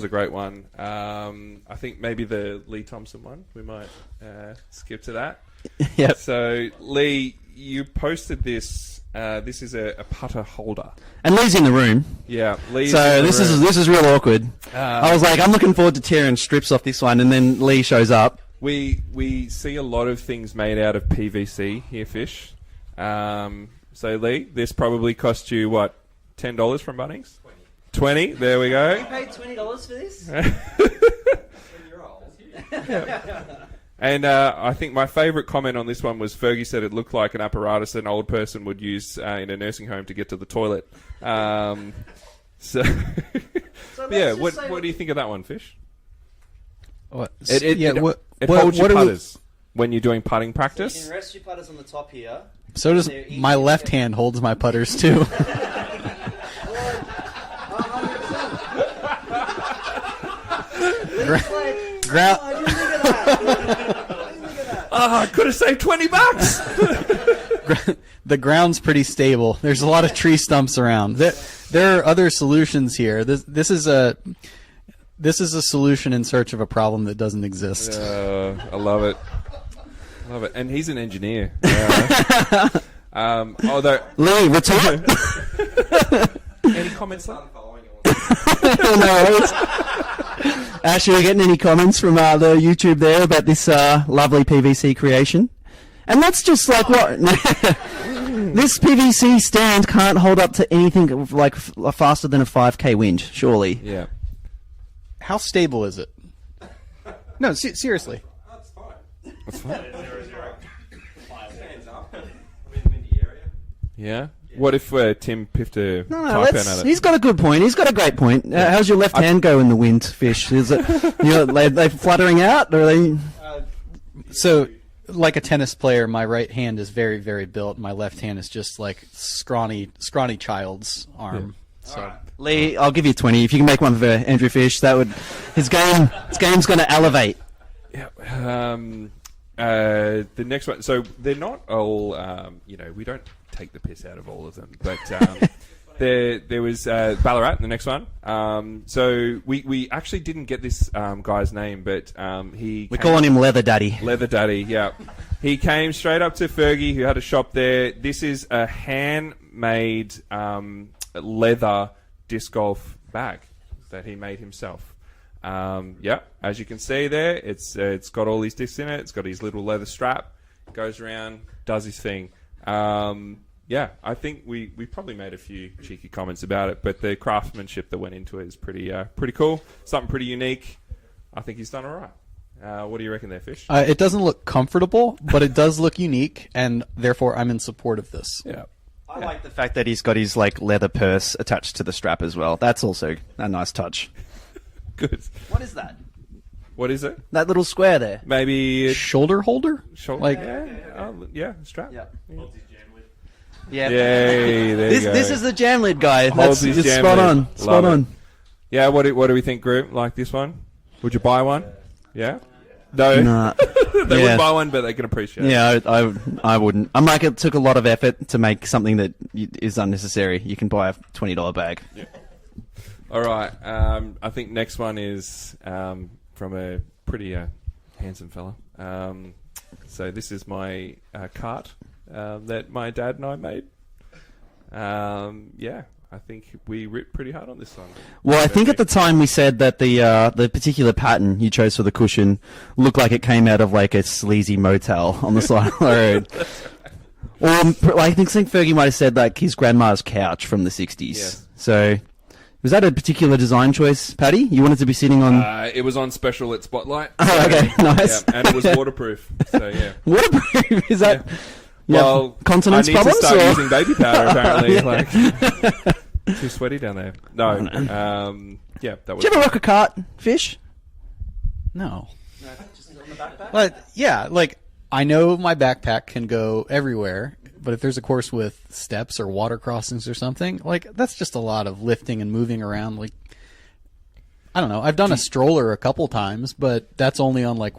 a great one. I think maybe the Lee Thompson one. We might skip to that. Yep. So Lee, you posted this. This is a putter holder. And Lee's in the room. Yeah, Lee's so in the room. this is real awkward. I was like, I'm looking forward to tearing strips off this one, and then Lee shows up. We see a lot of things made out of PVC here, Fish. So Lee, this probably cost you what, $10 from Bunnings? 20. There we go. You paid $20 for this? And I think my favourite comment on this one was Fergie said it looked like an apparatus an old person would use in a nursing home to get to the toilet. So yeah, what do you think of that one, Fish? What? It holds your putters when you're doing putting practice. So you can rest your putters on the top here. So does my left hand holds my putters too. I could have saved $20. The ground's pretty stable. There's a lot of tree stumps around. There are other solutions here. This is a solution in search of a problem that doesn't exist. I love it. Love it. And he's an engineer. Although Lee, return. Any comments? No. Ash, are you getting any comments from the YouTube there about this lovely PVC creation? And that's just like what this PVC stand can't hold up to anything like faster than a 5k wind, surely. Yeah. How stable is it? No, seriously. That's fine. That's fine. Stands up. I'm in the windy area. Yeah. What if Tim piffed a No, type out of it? he's got a good point. He's got a great point. How's your left hand go in the wind, Fish? Is it are they fluttering out, or are they? So, like a tennis player, my right hand is very, very built. My left hand is just like scrawny child's arm. Yeah. So, Lee, I'll give you 20 if you can make one for Andrew Fish. That would his game's going to elevate. Yeah. The next one. So they're not all. We don't take the piss out of all of them, but there was Ballarat, the next one. So we actually didn't get this guy's name, but we're calling him Leather Daddy. Leather Daddy, yeah. He came straight up to Fergie, who had a shop there. This is a handmade leather disc golf bag that he made himself. As you can see there, it's got all these discs in it. It's got his little leather strap. Goes around, does his thing. I think we probably made a few cheeky comments about it, but the craftsmanship that went into it is pretty cool. Something pretty unique. I think he's done all right. What do you reckon there, Fish? it doesn't look comfortable, but it does look unique, and therefore I'm in support of this. Yeah. I like the fact that he's got his leather purse attached to the strap as well. That's also a nice touch. Good. What is that? What is it? That little square there. Maybe Shoulder holder? strap. Yeah. Holds his jam lid. Yeah. Yay, there you go. This is the jam lid guy. Holds That's his it's jam spot lid. on. Love Spot it. on. Yeah, what do we think, group? Like this one? Would you buy one? Yeah? No, Nah. they Yeah. would buy one, but they can appreciate it. Yeah, I wouldn't. I'm like, it took a lot of effort to make something that is unnecessary. You can buy a $20 bag. All right. I think next one is from a pretty handsome fella. So this is my cart that my dad and I made. Yeah, I think we ripped pretty hard on this song. Well, I think at the time we said that the particular pattern you chose for the cushion looked like it came out of like a sleazy motel on the side of the road. Or I think Fergie might have said like his grandma's couch from the 60s. Yes. So was that a particular design choice, Paddy? You wanted to be sitting on... It was on special at Spotlight. Oh, okay, nice. Yeah, and it was waterproof. So yeah. Waterproof? Is that... Yeah. Yeah, Well, continence I need problems? to start or? using baby powder apparently. Yeah. Like, too sweaty down there. No. Yeah, that was. Do you ever rock a cart, Fish? No. But yeah, like I know my backpack can go everywhere, but if there's a course with steps or water crossings or something, like that's just a lot of lifting and moving around. Like I don't know. I've done a stroller a couple times, but that's only on like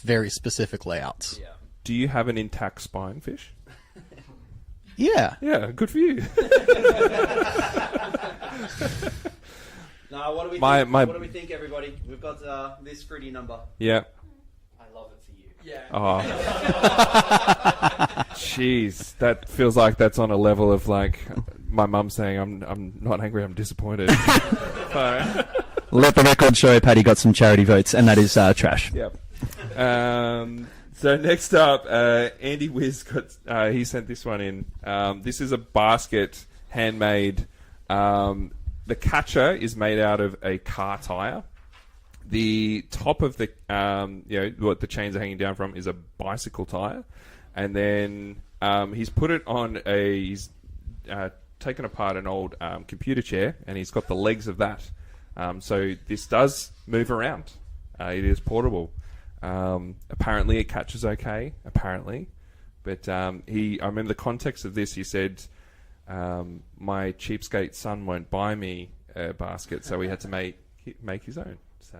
very specific layouts. Yeah. Do you have an intact spine, Fish? Yeah. Yeah, good for you. Now, what do we My- think? my- What do we think, everybody? We've got this fruity number. Yeah. I love it for you. Yeah. Oh. Jeez, that feels like that's on a level of like my mum saying, "I'm not angry, I'm disappointed." So, Let the record show Paddy got some charity votes, and that is trash. yep. So next up, Andy Wiz got. He sent this one in. This is a basket, handmade. The catcher is made out of a car tire. The top of the, what the chains are hanging down from is a bicycle tire, and then he's put it on He's taken apart an old computer chair, and he's got the legs of that. So this does move around. It is portable. Apparently it catches okay, but I remember the context of this. He said, my cheapskate son won't buy me a basket, so he had to make his own. So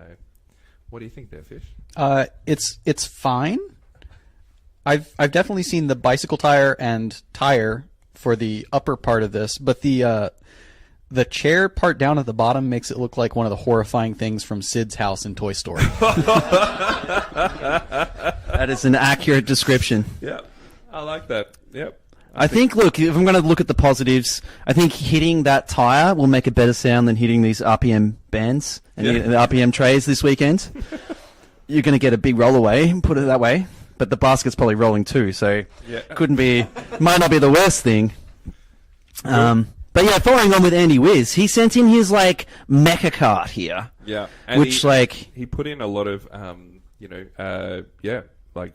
what do you think there, Fish? It's fine. I've definitely seen the bicycle tire and tire for the upper part of this, but the chair part down at the bottom makes it look like one of the horrifying things from Sid's house in Toy Story. That is an accurate description. Yep, I like that. Yep. I think, look, if I'm going to look at the positives, I think hitting that tire will make a better sound than hitting these RPM bands and the RPM trays this weekend. You're going to get a big roll away, put it that way. But the basket's probably rolling too, so might not be the worst thing. But yeah, following on with Andy Wiz, he sent in his like mecha cart here. Yeah, and which he put in a lot of like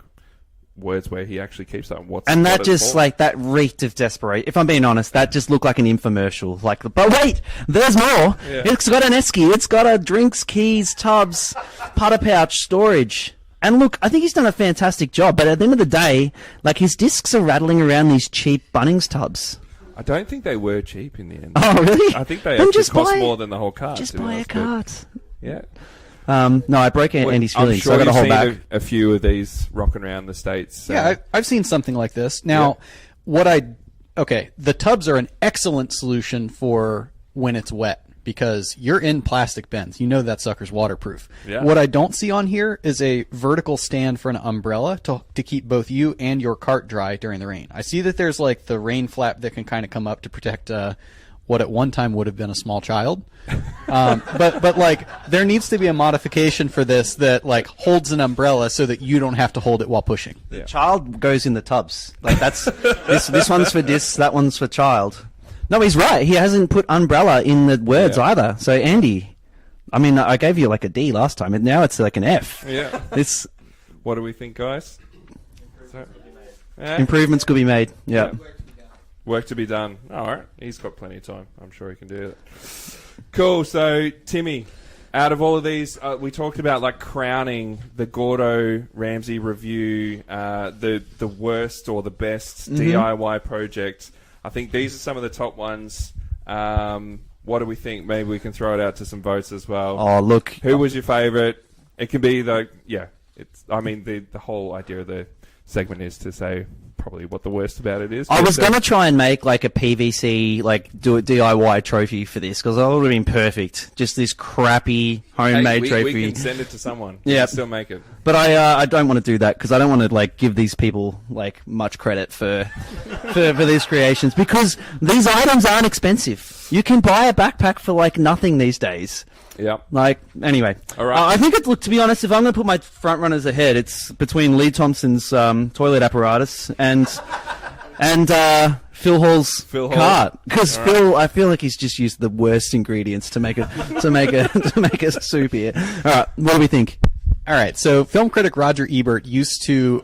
words where he actually keeps that. And that just like that reeked of desperation. If I'm being honest, that just looked like an infomercial. Like, but wait, there's more. Yeah. It's got an esky. It's got a drinks, keys, tubs, putter pouch, storage. And look, I think he's done a fantastic job. But at the end of the day, like his discs are rattling around these cheap Bunnings tubs. I don't think they were cheap in the end. Oh, really? I think they Then actually just cost buy- more than the whole cart. Just to be buy a honest, cart. but- Yeah. No, I broke Andy's I'm feelings, sure so I got to you've hold seen back. a few of these rocking around the States. Yeah, I've seen something like this. Now, the tubs are an excellent solution for when it's wet because you're in plastic bins. You know that sucker's waterproof. Yeah. What I don't see on here is a vertical stand for an umbrella to keep both you and your cart dry during the rain. I see that there's like the rain flap that can kind of come up to protect what at one time would have been a small child. But like there needs to be a modification for this that like holds an umbrella so that you don't have to hold it while pushing. The child goes in the tubs. Like that's this one's for dis, that one's for child. No, he's right. He hasn't put umbrella in the words either. So Andy, I mean, I gave you like a D last time, and now it's like an F. Yeah. This What do we think, guys? improvements could be made. Yeah. Work to be done. All right. He's got plenty of time. I'm sure he can do it. Cool. So, Timmy, out of all of these, we talked about like crowning the Gordo Ramsey review, the worst or the best DIY project. I think these are some of the top ones. What do we think? Maybe we can throw it out to some votes as well. Oh, look. Who was your favourite? It can be I mean, the whole idea of the segment is to say probably what the worst about it is. I was going to try and make like a PVC, like do a DIY trophy for this, because that would have been perfect. Just this crappy homemade trophy. We can send it to someone. Yeah, still make it. But I don't want to do that, because I don't want to like give these people like much credit for these creations, because these items aren't expensive. You can buy a backpack for like nothing these days. Yeah. Like, anyway. All right. I think look, to be honest, if I'm going to put my front runners ahead, it's between Lee Thompson's toilet apparatus and Phil Hall's cart. Because Phil, I feel like he's just used the worst ingredients to make a soup here. All right. What do we think? All right. So film critic Roger Ebert used to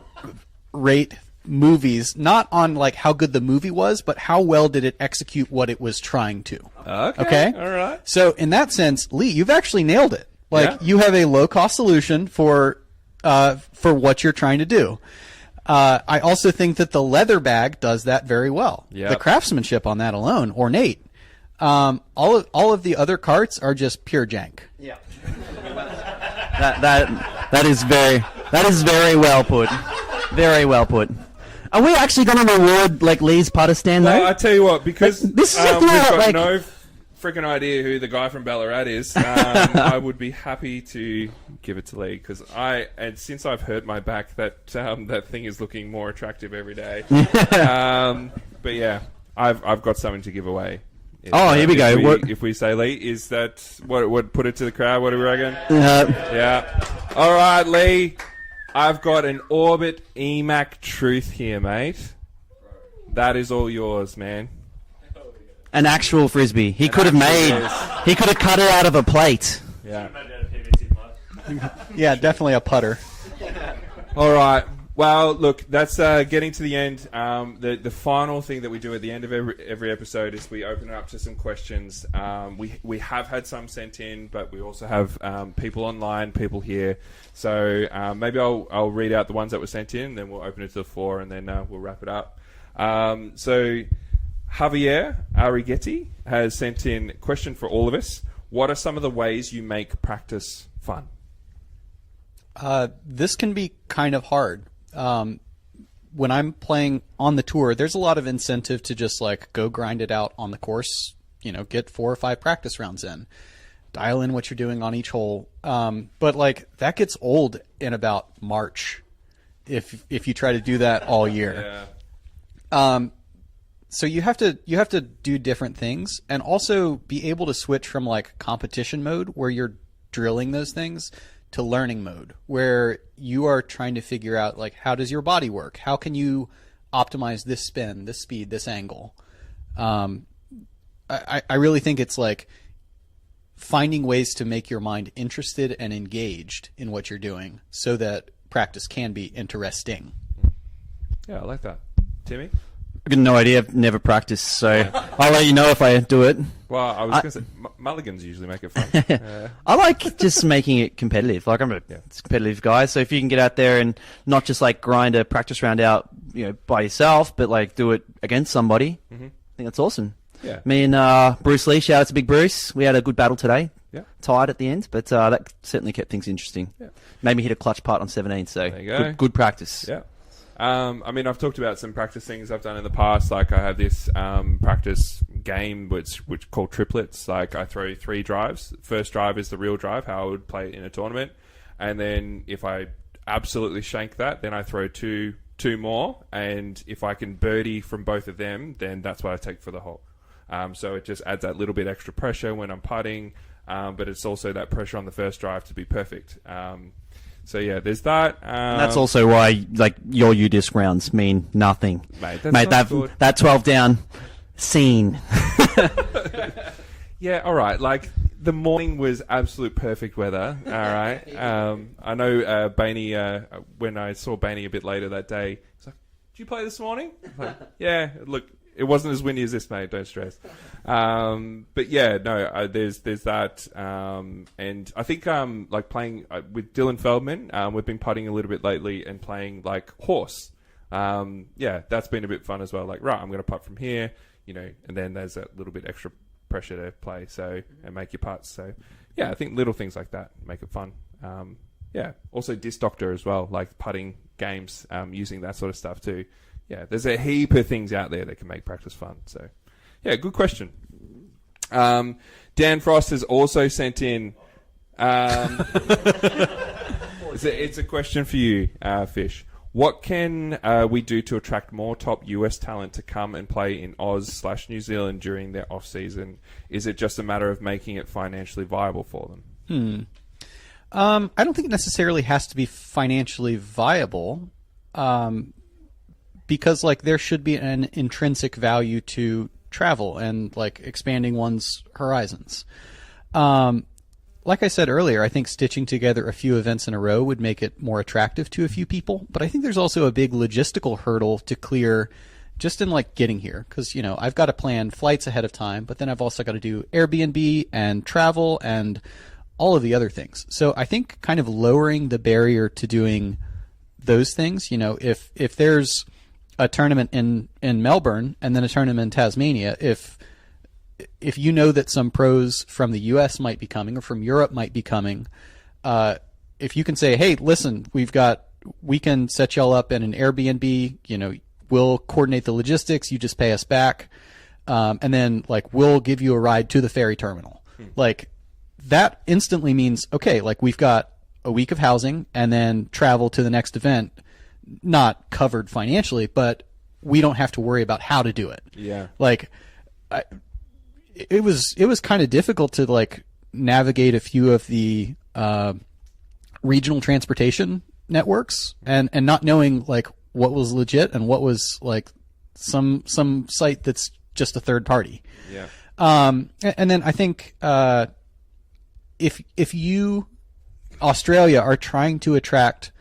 rate movies not on like how good the movie was, but how well did it execute what it was trying to. Okay. All right. So in that sense, Lee, you've actually nailed it. Like you have a low cost solution for what you're trying to do. I also think that the leather bag does that very well. The craftsmanship on that alone, ornate. All of the other carts are just pure jank. Yeah. that is very well put. Very well put. Are we actually going to reward like Lee's putter stand though? Well, I tell you what, because like, this is we've got no freaking idea who the guy from Ballarat is. I would be happy to give it to Lee, because since I've hurt my back, that thing is looking more attractive every day. But yeah, I've got something to give away. Here we go. If we say Lee, is that what? Put it to the crowd. What do we reckon? Yeah. All right, Lee. I've got an Orbit EMAC Truth here, mate. That is all yours, man. An actual frisbee. He could have cut it out of a plate. Yeah. Yeah, definitely a putter. All right. Well, look, that's getting to the end. The final thing that we do at the end of every episode is we open it up to some questions. We have had some sent in, but we also have people online, people here. So maybe I'll read out the ones that were sent in, then we'll open it to the floor, and then we'll wrap it up. So Javier Arrighetti has sent in a question for all of us. What are some of the ways you make practice fun? This can be kind of hard. When I'm playing on the tour, there's a lot of incentive to just like go grind it out on the course, get 4 or 5 practice rounds in, dial in what you're doing on each hole. But like that gets old in about March if you try to do that all year. Yeah. So you have to do different things, and also be able to switch from like competition mode where you're drilling those things to learning mode, where you are trying to figure out like how does your body work? How can you optimize this spin, this speed, this angle? I really think it's like finding ways to make your mind interested and engaged in what you're doing, so that practice can be interesting. Yeah, I like that. Timmy? I've got no idea. I've never practiced, so I'll let you know if I do it. Well, I was going to say, mulligans usually make it fun. I like just making it competitive. Like, I'm a competitive guy, so if you can get out there and not just like grind a practice round out, by yourself, but like do it against somebody, I think that's awesome. Yeah. Me and Bruce Lee, shout out to Big Bruce. We had a good battle today. Yeah. Tied at the end, but that certainly kept things interesting. Yeah. Made me hit a clutch putt on 17, so there you go. Good practice. Yeah. I mean, I've talked about some practice things I've done in the past. Like I have this practice game which called triplets. Like I throw 3 drives. First drive is the real drive, how I would play it in a tournament. And then if I absolutely shank that, then I throw two more. And if I can birdie from both of them, then that's what I take for the hole. So it just adds that little bit extra pressure when I'm putting. But it's also that pressure on the first drive to be perfect. So yeah, there's that. That's also why like your U-disc rounds mean nothing, mate. That 12 down scene. Yeah, all right. Like the morning was absolute perfect weather. All right. I know Bainey. When I saw Bainey a bit later that day, he's like, "Did you play this morning?" I was like, yeah. Look, it wasn't as windy as this, mate. Don't stress. But yeah, no. There's that, and I think like playing with Dylan Feldman. We've been putting a little bit lately and playing like horse. Yeah, that's been a bit fun as well. Like, right, I'm going to putt from here, and then there's a little bit extra pressure to play, and make your putts. So yeah, I think little things like that make it fun. yeah, also Disc Doctor as well, like putting games, using that sort of stuff too. Yeah, there's a heap of things out there that can make practice fun. So, yeah, good question. Dan Frost has also sent in. It's a question for you, Fish. What can we do to attract more top US talent to come and play in Oz/New Zealand during their off season? Is it just a matter of making it financially viable for them? I don't think it necessarily has to be financially viable, because like there should be an intrinsic value to travel and like expanding one's horizons. Like I said earlier, I think stitching together a few events in a row would make it more attractive to a few people. But I think there's also a big logistical hurdle to clear just in like getting here. Because, you know, I've got to plan flights ahead of time, but then I've also got to do Airbnb and travel and all of the other things. So I think kind of lowering the barrier to doing those things, you know, if there's a tournament in Melbourne and then a tournament in Tasmania, if you know that some pros from the US might be coming or from Europe might be coming, if you can say, hey, listen, we can set y'all up in an Airbnb, you know, we'll coordinate the logistics, you just pay us back, and then like we'll give you a ride to the ferry terminal. Like that instantly means, okay, like we've got a week of housing and then travel to the next event, not covered financially, but we don't have to worry about how to do it. Yeah. Like it was kind of difficult to like navigate a few of the regional transportation networks and not knowing like what was legit and what was like some site that's just a third party. Yeah. And then I think if you Australia are trying to attract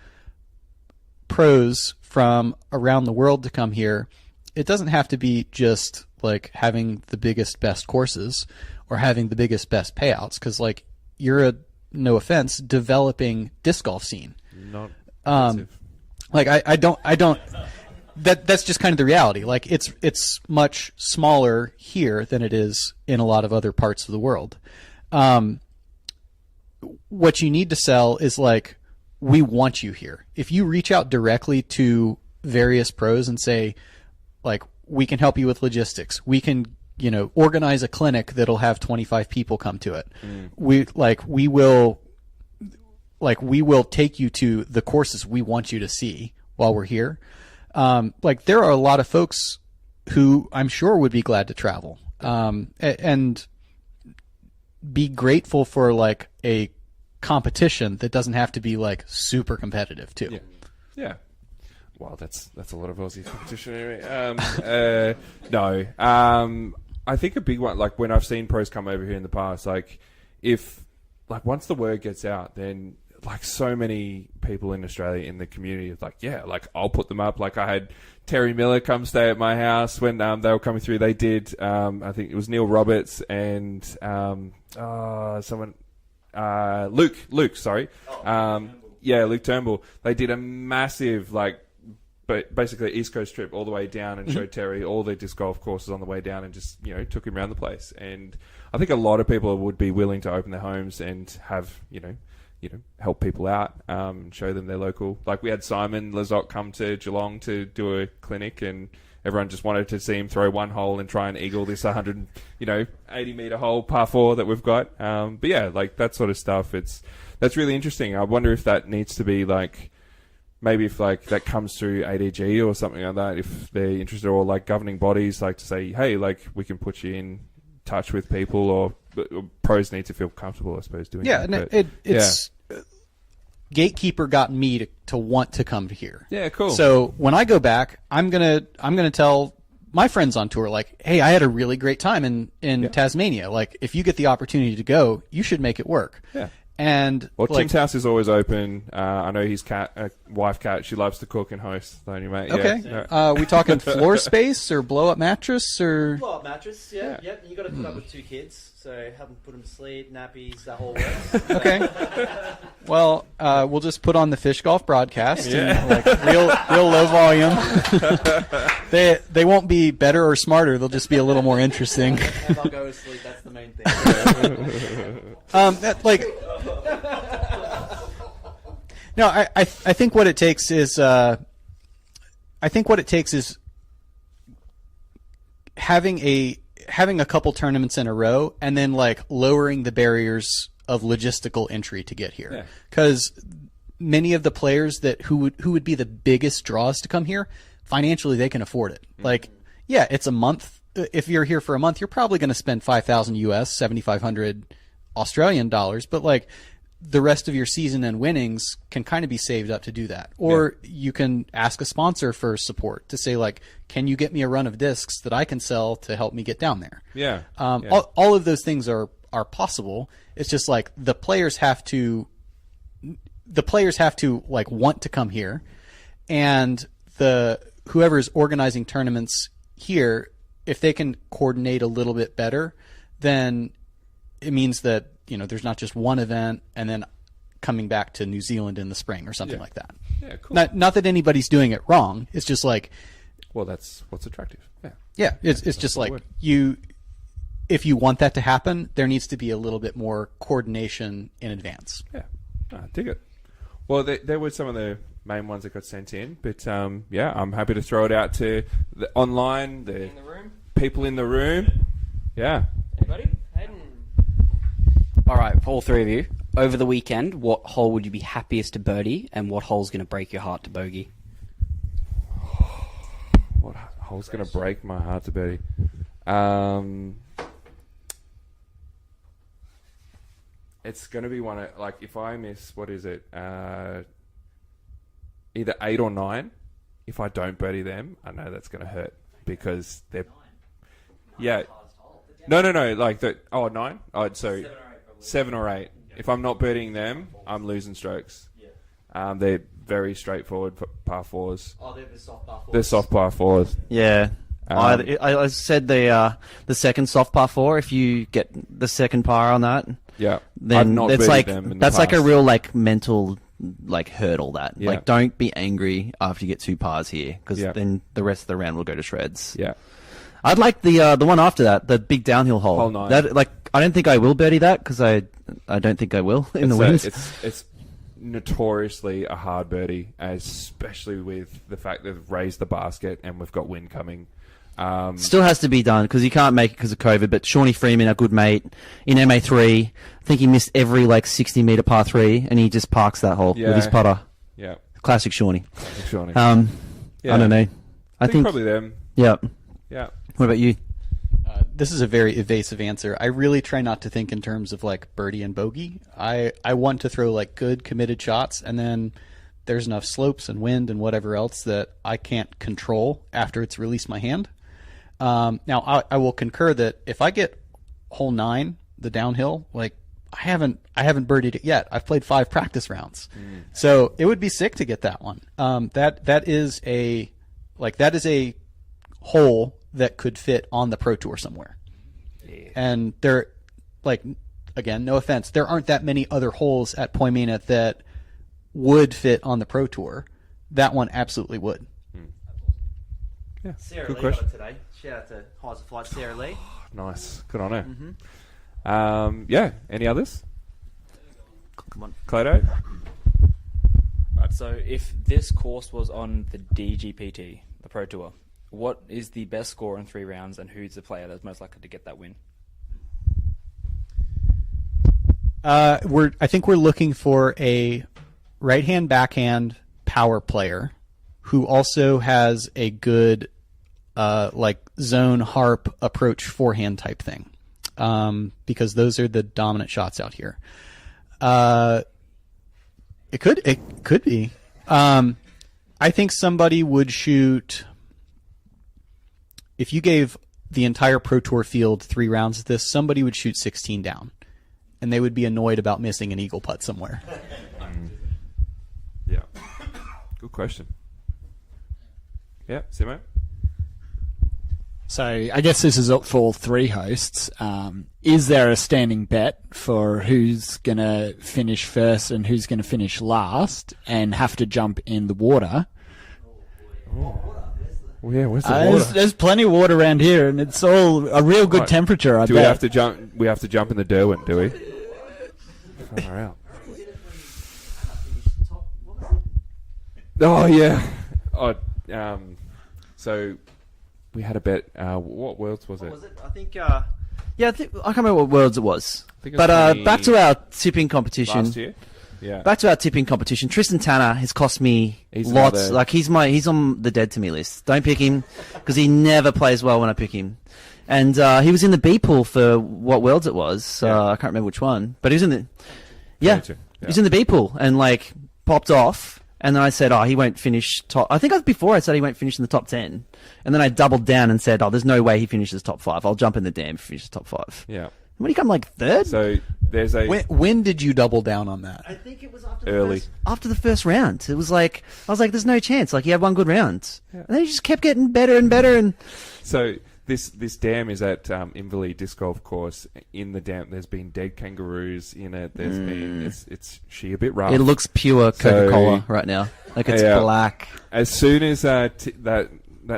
pros from around the world to come here, it doesn't have to be just like having the biggest, best courses or having the biggest, best payouts. Because like you're no offense, developing disc golf scene. Not like I don't. That's just kind of the reality. Like it's much smaller here than it is in a lot of other parts of the world. What you need to sell is like, we want you here. If you reach out directly to various pros and say, like, we can help you with logistics, we can, you know, organize a clinic that'll have 25 people come to it. We will take you to the courses we want you to see while we're here. Like there are a lot of folks who I'm sure would be glad to travel, and be grateful for like a competition that doesn't have to be like super competitive too. Yeah. Wow, that's a lot of Aussie competition anyway. No. I think a big one, like when I've seen pros come over here in the past, like if like once the word gets out, then like so many people in Australia in the community is like, yeah, like I'll put them up. Like I had Terry Miller come stay at my house when they were coming through. They did, I think it was Neil Roberts and someone, Luke, sorry. Luke Turnbull. They did a massive like, but basically East Coast trip all the way down and showed Terry all the disc golf courses on the way down and just, you know, took him around the place. And I think a lot of people would be willing to open their homes and have, you know, help people out, show them their local. Like we had Simon Lazotte come to Geelong to do a clinic, and everyone just wanted to see him throw one hole and try and eagle this 80 meter hole par 4 that we've got. But yeah, like that sort of stuff. That's really interesting. I wonder if that needs to be like, maybe if like that comes through ADG or something like that, if they're interested, or like governing bodies like to say, hey, like we can put you in touch with people, or pros need to feel comfortable, I suppose, doing that. Yeah, it's Gatekeeper got me to want to come here. Yeah, cool. So when I go back, I'm gonna tell my friends on tour, like, hey, I had a really great time in Tasmania. Like, if you get the opportunity to go, you should make it work. Yeah. And Tim's house is always open. I know his wife Kat, she loves to cook and host. So mate, okay. Yeah. We talking floor space or blow up mattress or blow up mattress? Yeah. Yep. You got to put up with 2 kids, so have them put them to sleep, nappies, that whole works. Okay. Well, we'll just put on the Fish Golf broadcast and like real low volume. They won't be better or smarter. They'll just be a little more interesting. And I'll go to sleep. That's the main thing. No, I think what it takes is having a couple tournaments in a row and then like lowering the barriers of logistical entry to get here. Because many of the players who would be the biggest draws to come here, financially they can afford it. Like, yeah, it's a month. If you're here for a month, you're probably going to spend 5,000 US, 7,500 Australian dollars, but like the rest of your season and winnings can kind of be saved up to do that. Or you can ask a sponsor for support to say like, can you get me a run of discs that I can sell to help me get down there? All of those things are possible. It's just like the players have to like want to come here, and whoever's organizing tournaments here, if they can coordinate a little bit better, then it means that, you know, there's not just one event and then coming back to New Zealand in the spring or something like that. Yeah, cool. Not that anybody's doing it wrong. It's just like, well, that's what's attractive. Yeah. It's just like if you want that to happen, there needs to be a little bit more coordination in advance. Yeah, I dig it. Well, there were some of the main ones that got sent in, but yeah, I'm happy to throw it out to the online, the people in the room. Yeah. Anybody? Hayden? All right, for all three of you, over the weekend, what hole would you be happiest to birdie, and what hole's going to break your heart to bogey? What hole's going to break my heart to birdie? It's going to be one of, like, if I miss, what is it? Either 8 or 9. If I don't birdie them, I know that's going to hurt because they're... Yeah. No. Like, 9? Oh, sorry. 7 or 8. If I'm not birdieing them, I'm losing strokes. They're very straightforward par 4s. Oh, they're the soft par 4s. They're soft par 4s. Yeah. I said the second soft par 4, if you get the second par on that... Yeah, then it's like that's like a real like mental like hurdle. Like don't be angry after you get 2 pars here, because then the rest of the round will go to shreds. Yeah, I'd like the one after that, the big downhill hole. Hole 9. That, like, I don't think I will birdie that because I don't think I will in the winds. It's notoriously a hard birdie, especially with the fact that they've raised the basket and we've got wind coming. Still has to be done because he can't make it because of COVID. But Shawnee Freeman, our good mate, in MA3, I think he missed every like 60-meter par 3, and he just parks that hole with his putter. Yeah, classic Shawnee. Shawnee. I don't know. I think probably them. Yeah. Yeah. What about you? This is a very evasive answer. I really try not to think in terms of like birdie and bogey. I want to throw like good committed shots, and then there's enough slopes and wind and whatever else that I can't control after it's released my hand. Now I will concur that if I get hole 9, the downhill, like I haven't birdied it yet. I've played 5 practice rounds, so it would be sick to get that one. That is a hole that could fit on the Pro Tour somewhere. Yeah. And there, like, again, no offense, there aren't that many other holes at Poimena that would fit on the Pro Tour. That one absolutely would. Yeah, Sarah good Lee question. got it today. Shout out to Highs of Flight, Sarah Lee. Nice, good on her. Yeah, any others? Come on, Clodo? Right, so if this course was on the DGPT, the Pro Tour, what is the best score in 3 rounds, and who's the player that's most likely to get that win? I think we're looking for a right-hand backhand power player who also has a good like zone harp approach forehand type thing, because those are the dominant shots out here. It could be. I think somebody would shoot. If you gave the entire Pro Tour field 3 rounds of this, somebody would shoot 16 down, and they would be annoyed about missing an eagle putt somewhere. Yeah. Good question. Yeah, Simo? So I guess this is up for all 3 hosts. Is there a standing bet for who's going to finish first and who's going to finish last and have to jump in the water? Well, yeah, where's the water? There's plenty of water around here, and it's all a real good temperature. I bet. We have to jump? We have to jump in the Derwent, do we? Far out. Oh yeah. Oh, so we had a bet. What worlds was it? What was it? I think. I can't remember what worlds it was. think it But was back to our tipping competition. Last year. Yeah. Back to our tipping competition. Tristan Tanner has cost me He's lots. another- Like he's on the dead to me list. Don't pick him because he never plays well when I pick him. And he was in the B pool for what worlds it was. I can't remember which one, but he was in the. Yeah, 22, he was in the B pool and like popped off. And then I said, he won't finish top. I think before I said he won't finish in the top 10. And then I doubled down and said, there's no way he finishes top 5. I'll jump in the dam if he finishes top 5. Yeah. When he come like third? So there's a When did you double down on that? I think it was after early. after the first round. It was like, I was like, there's no chance. Like, he had one good round. And then he just kept getting better and better. And So this dam is at Inverleigh Disc Golf Course. In the dam, there's been dead kangaroos in it. There's been it's she a bit rough. it looks pure Coca-Cola right now. Like, it's black. As soon as that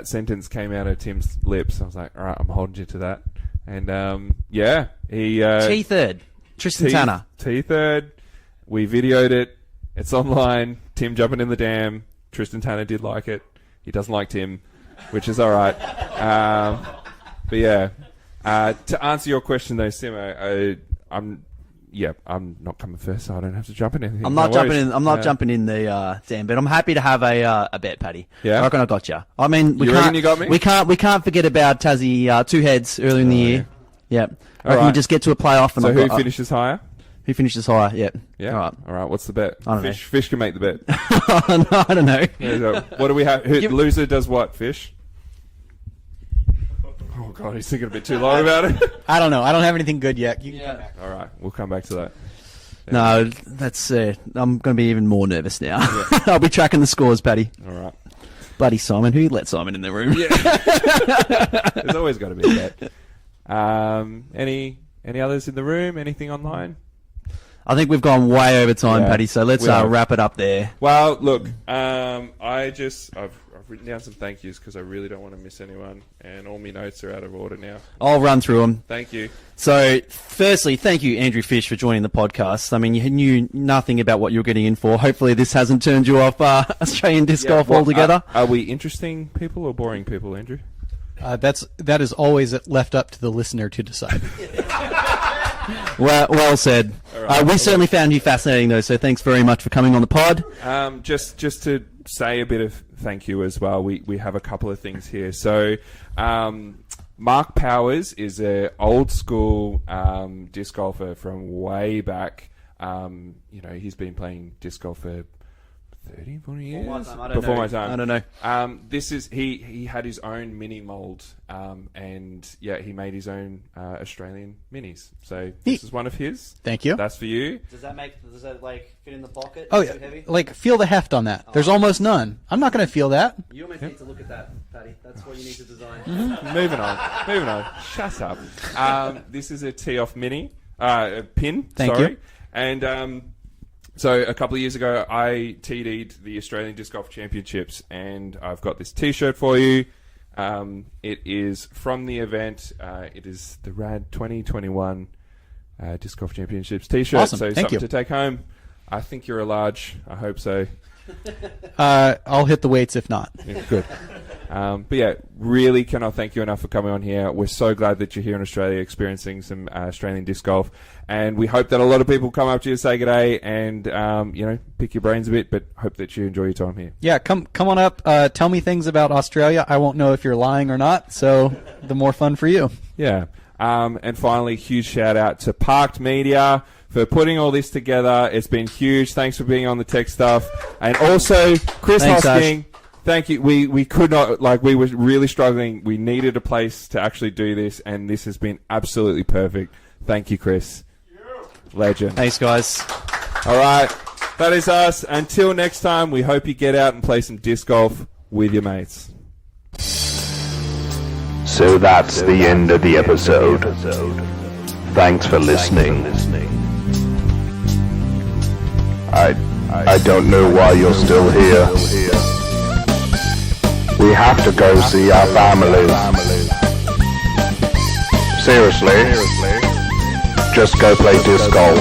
sentence came out of Tim's lips, I was like, all right, I'm holding you to that. And he T3rd. Tristan Tanner. T3rd. We videoed it. It's online. Tim jumping in the dam. Tristan Tanner did like it. He doesn't like Tim, which is all right. But yeah, to answer your question though, Simo, I'm not coming first, so I don't have to jump in anything. I'm not No jumping worries. in. I'm not jumping in the dam, but I'm happy to have a bet, Paddy. Yeah? I reckon I got you. I mean, You reckon you got me? We can't forget about Tassie 2 heads earlier in the year. Yeah, I reckon right. we just get to a playoff. And So I've who got- finishes higher? Who finishes higher? Yeah. Yeah. All right. What's the bet? I don't know. Fish can make the bet. No, I don't know. Yeah, so what do we have? The loser does what? Fish. Oh god, he's thinking a bit too long about it. I don't know. I don't have anything good yet. You can come back. All right, we'll come back to that. No, that's. I'm going to be even more nervous now. I'll be tracking the scores, Paddy. All right. Bloody Simon. Who let Simon in the room? There's always got to be a bet. Any others in the room? Anything online? I think we've gone way over time, Yeah, Paddy. So let's we have. wrap it up there. Well, look, I've written down some thank yous because I really don't want to miss anyone, and all my notes are out of order now. I'll run through them. Thank you. So, firstly, thank you, Andrew Fish, for joining the podcast. I mean, you knew nothing about what you were getting in for. Hopefully, this hasn't turned you off Australian disc golf altogether. Are we interesting people or boring people, Andrew? That is always left up to the listener to decide. Well said. right. We certainly found you fascinating, though, so thanks very much for coming on the pod. Just to say a bit of thank you as well. We have a couple of things here. So, Mark Powers is an old school disc golfer from way back. He's been playing disc golf for 30, 40 years? Before my time. I don't know. This is he had his own mini mold, and he made his own Australian minis. So this is one of his. Thank you. That's for you. Does that like fit in the pocket? Oh, yeah. Like, feel the heft on that. There's almost none. I'm not going to feel that. You almost need to look at that, Paddy. That's what you need to design. Moving on. Shut up. This is a tee off mini pin. Thank sorry. you. And so a couple of years ago, I TD'd the Australian Disc Golf Championships, and I've got this T-shirt for you. It is from the event. It is the RAD 2021 Disc Golf Championships T-shirt. Awesome. So Thank something you. to take home. I think you're a large. I hope so. I'll hit the weights if not. Yeah, good. But yeah, really cannot thank you enough for coming on here. We're so glad that you're here in Australia experiencing some Australian disc golf. And we hope that a lot of people come up to you, say good day, and pick your brains a bit, but hope that you enjoy your time here. Yeah, come on up. Tell me things about Australia. I won't know if you're lying or not, so the more fun for you. Yeah. And finally, huge shout out to Parked Media for putting all this together. It's been huge. Thanks for being on the tech stuff. And also, Chris Thanks, Hosking. Thank you. We could not, we were really struggling. We needed a place to actually do this, and this has been absolutely perfect. Thank you, Chris. Legend. Thanks, guys. All right. That is us. Until next time, we hope you get out and play some disc golf with your mates. So that's the end of the episode. Thanks for listening. I don't know why you're still here. We have to go see our families. Seriously, just go play disc golf.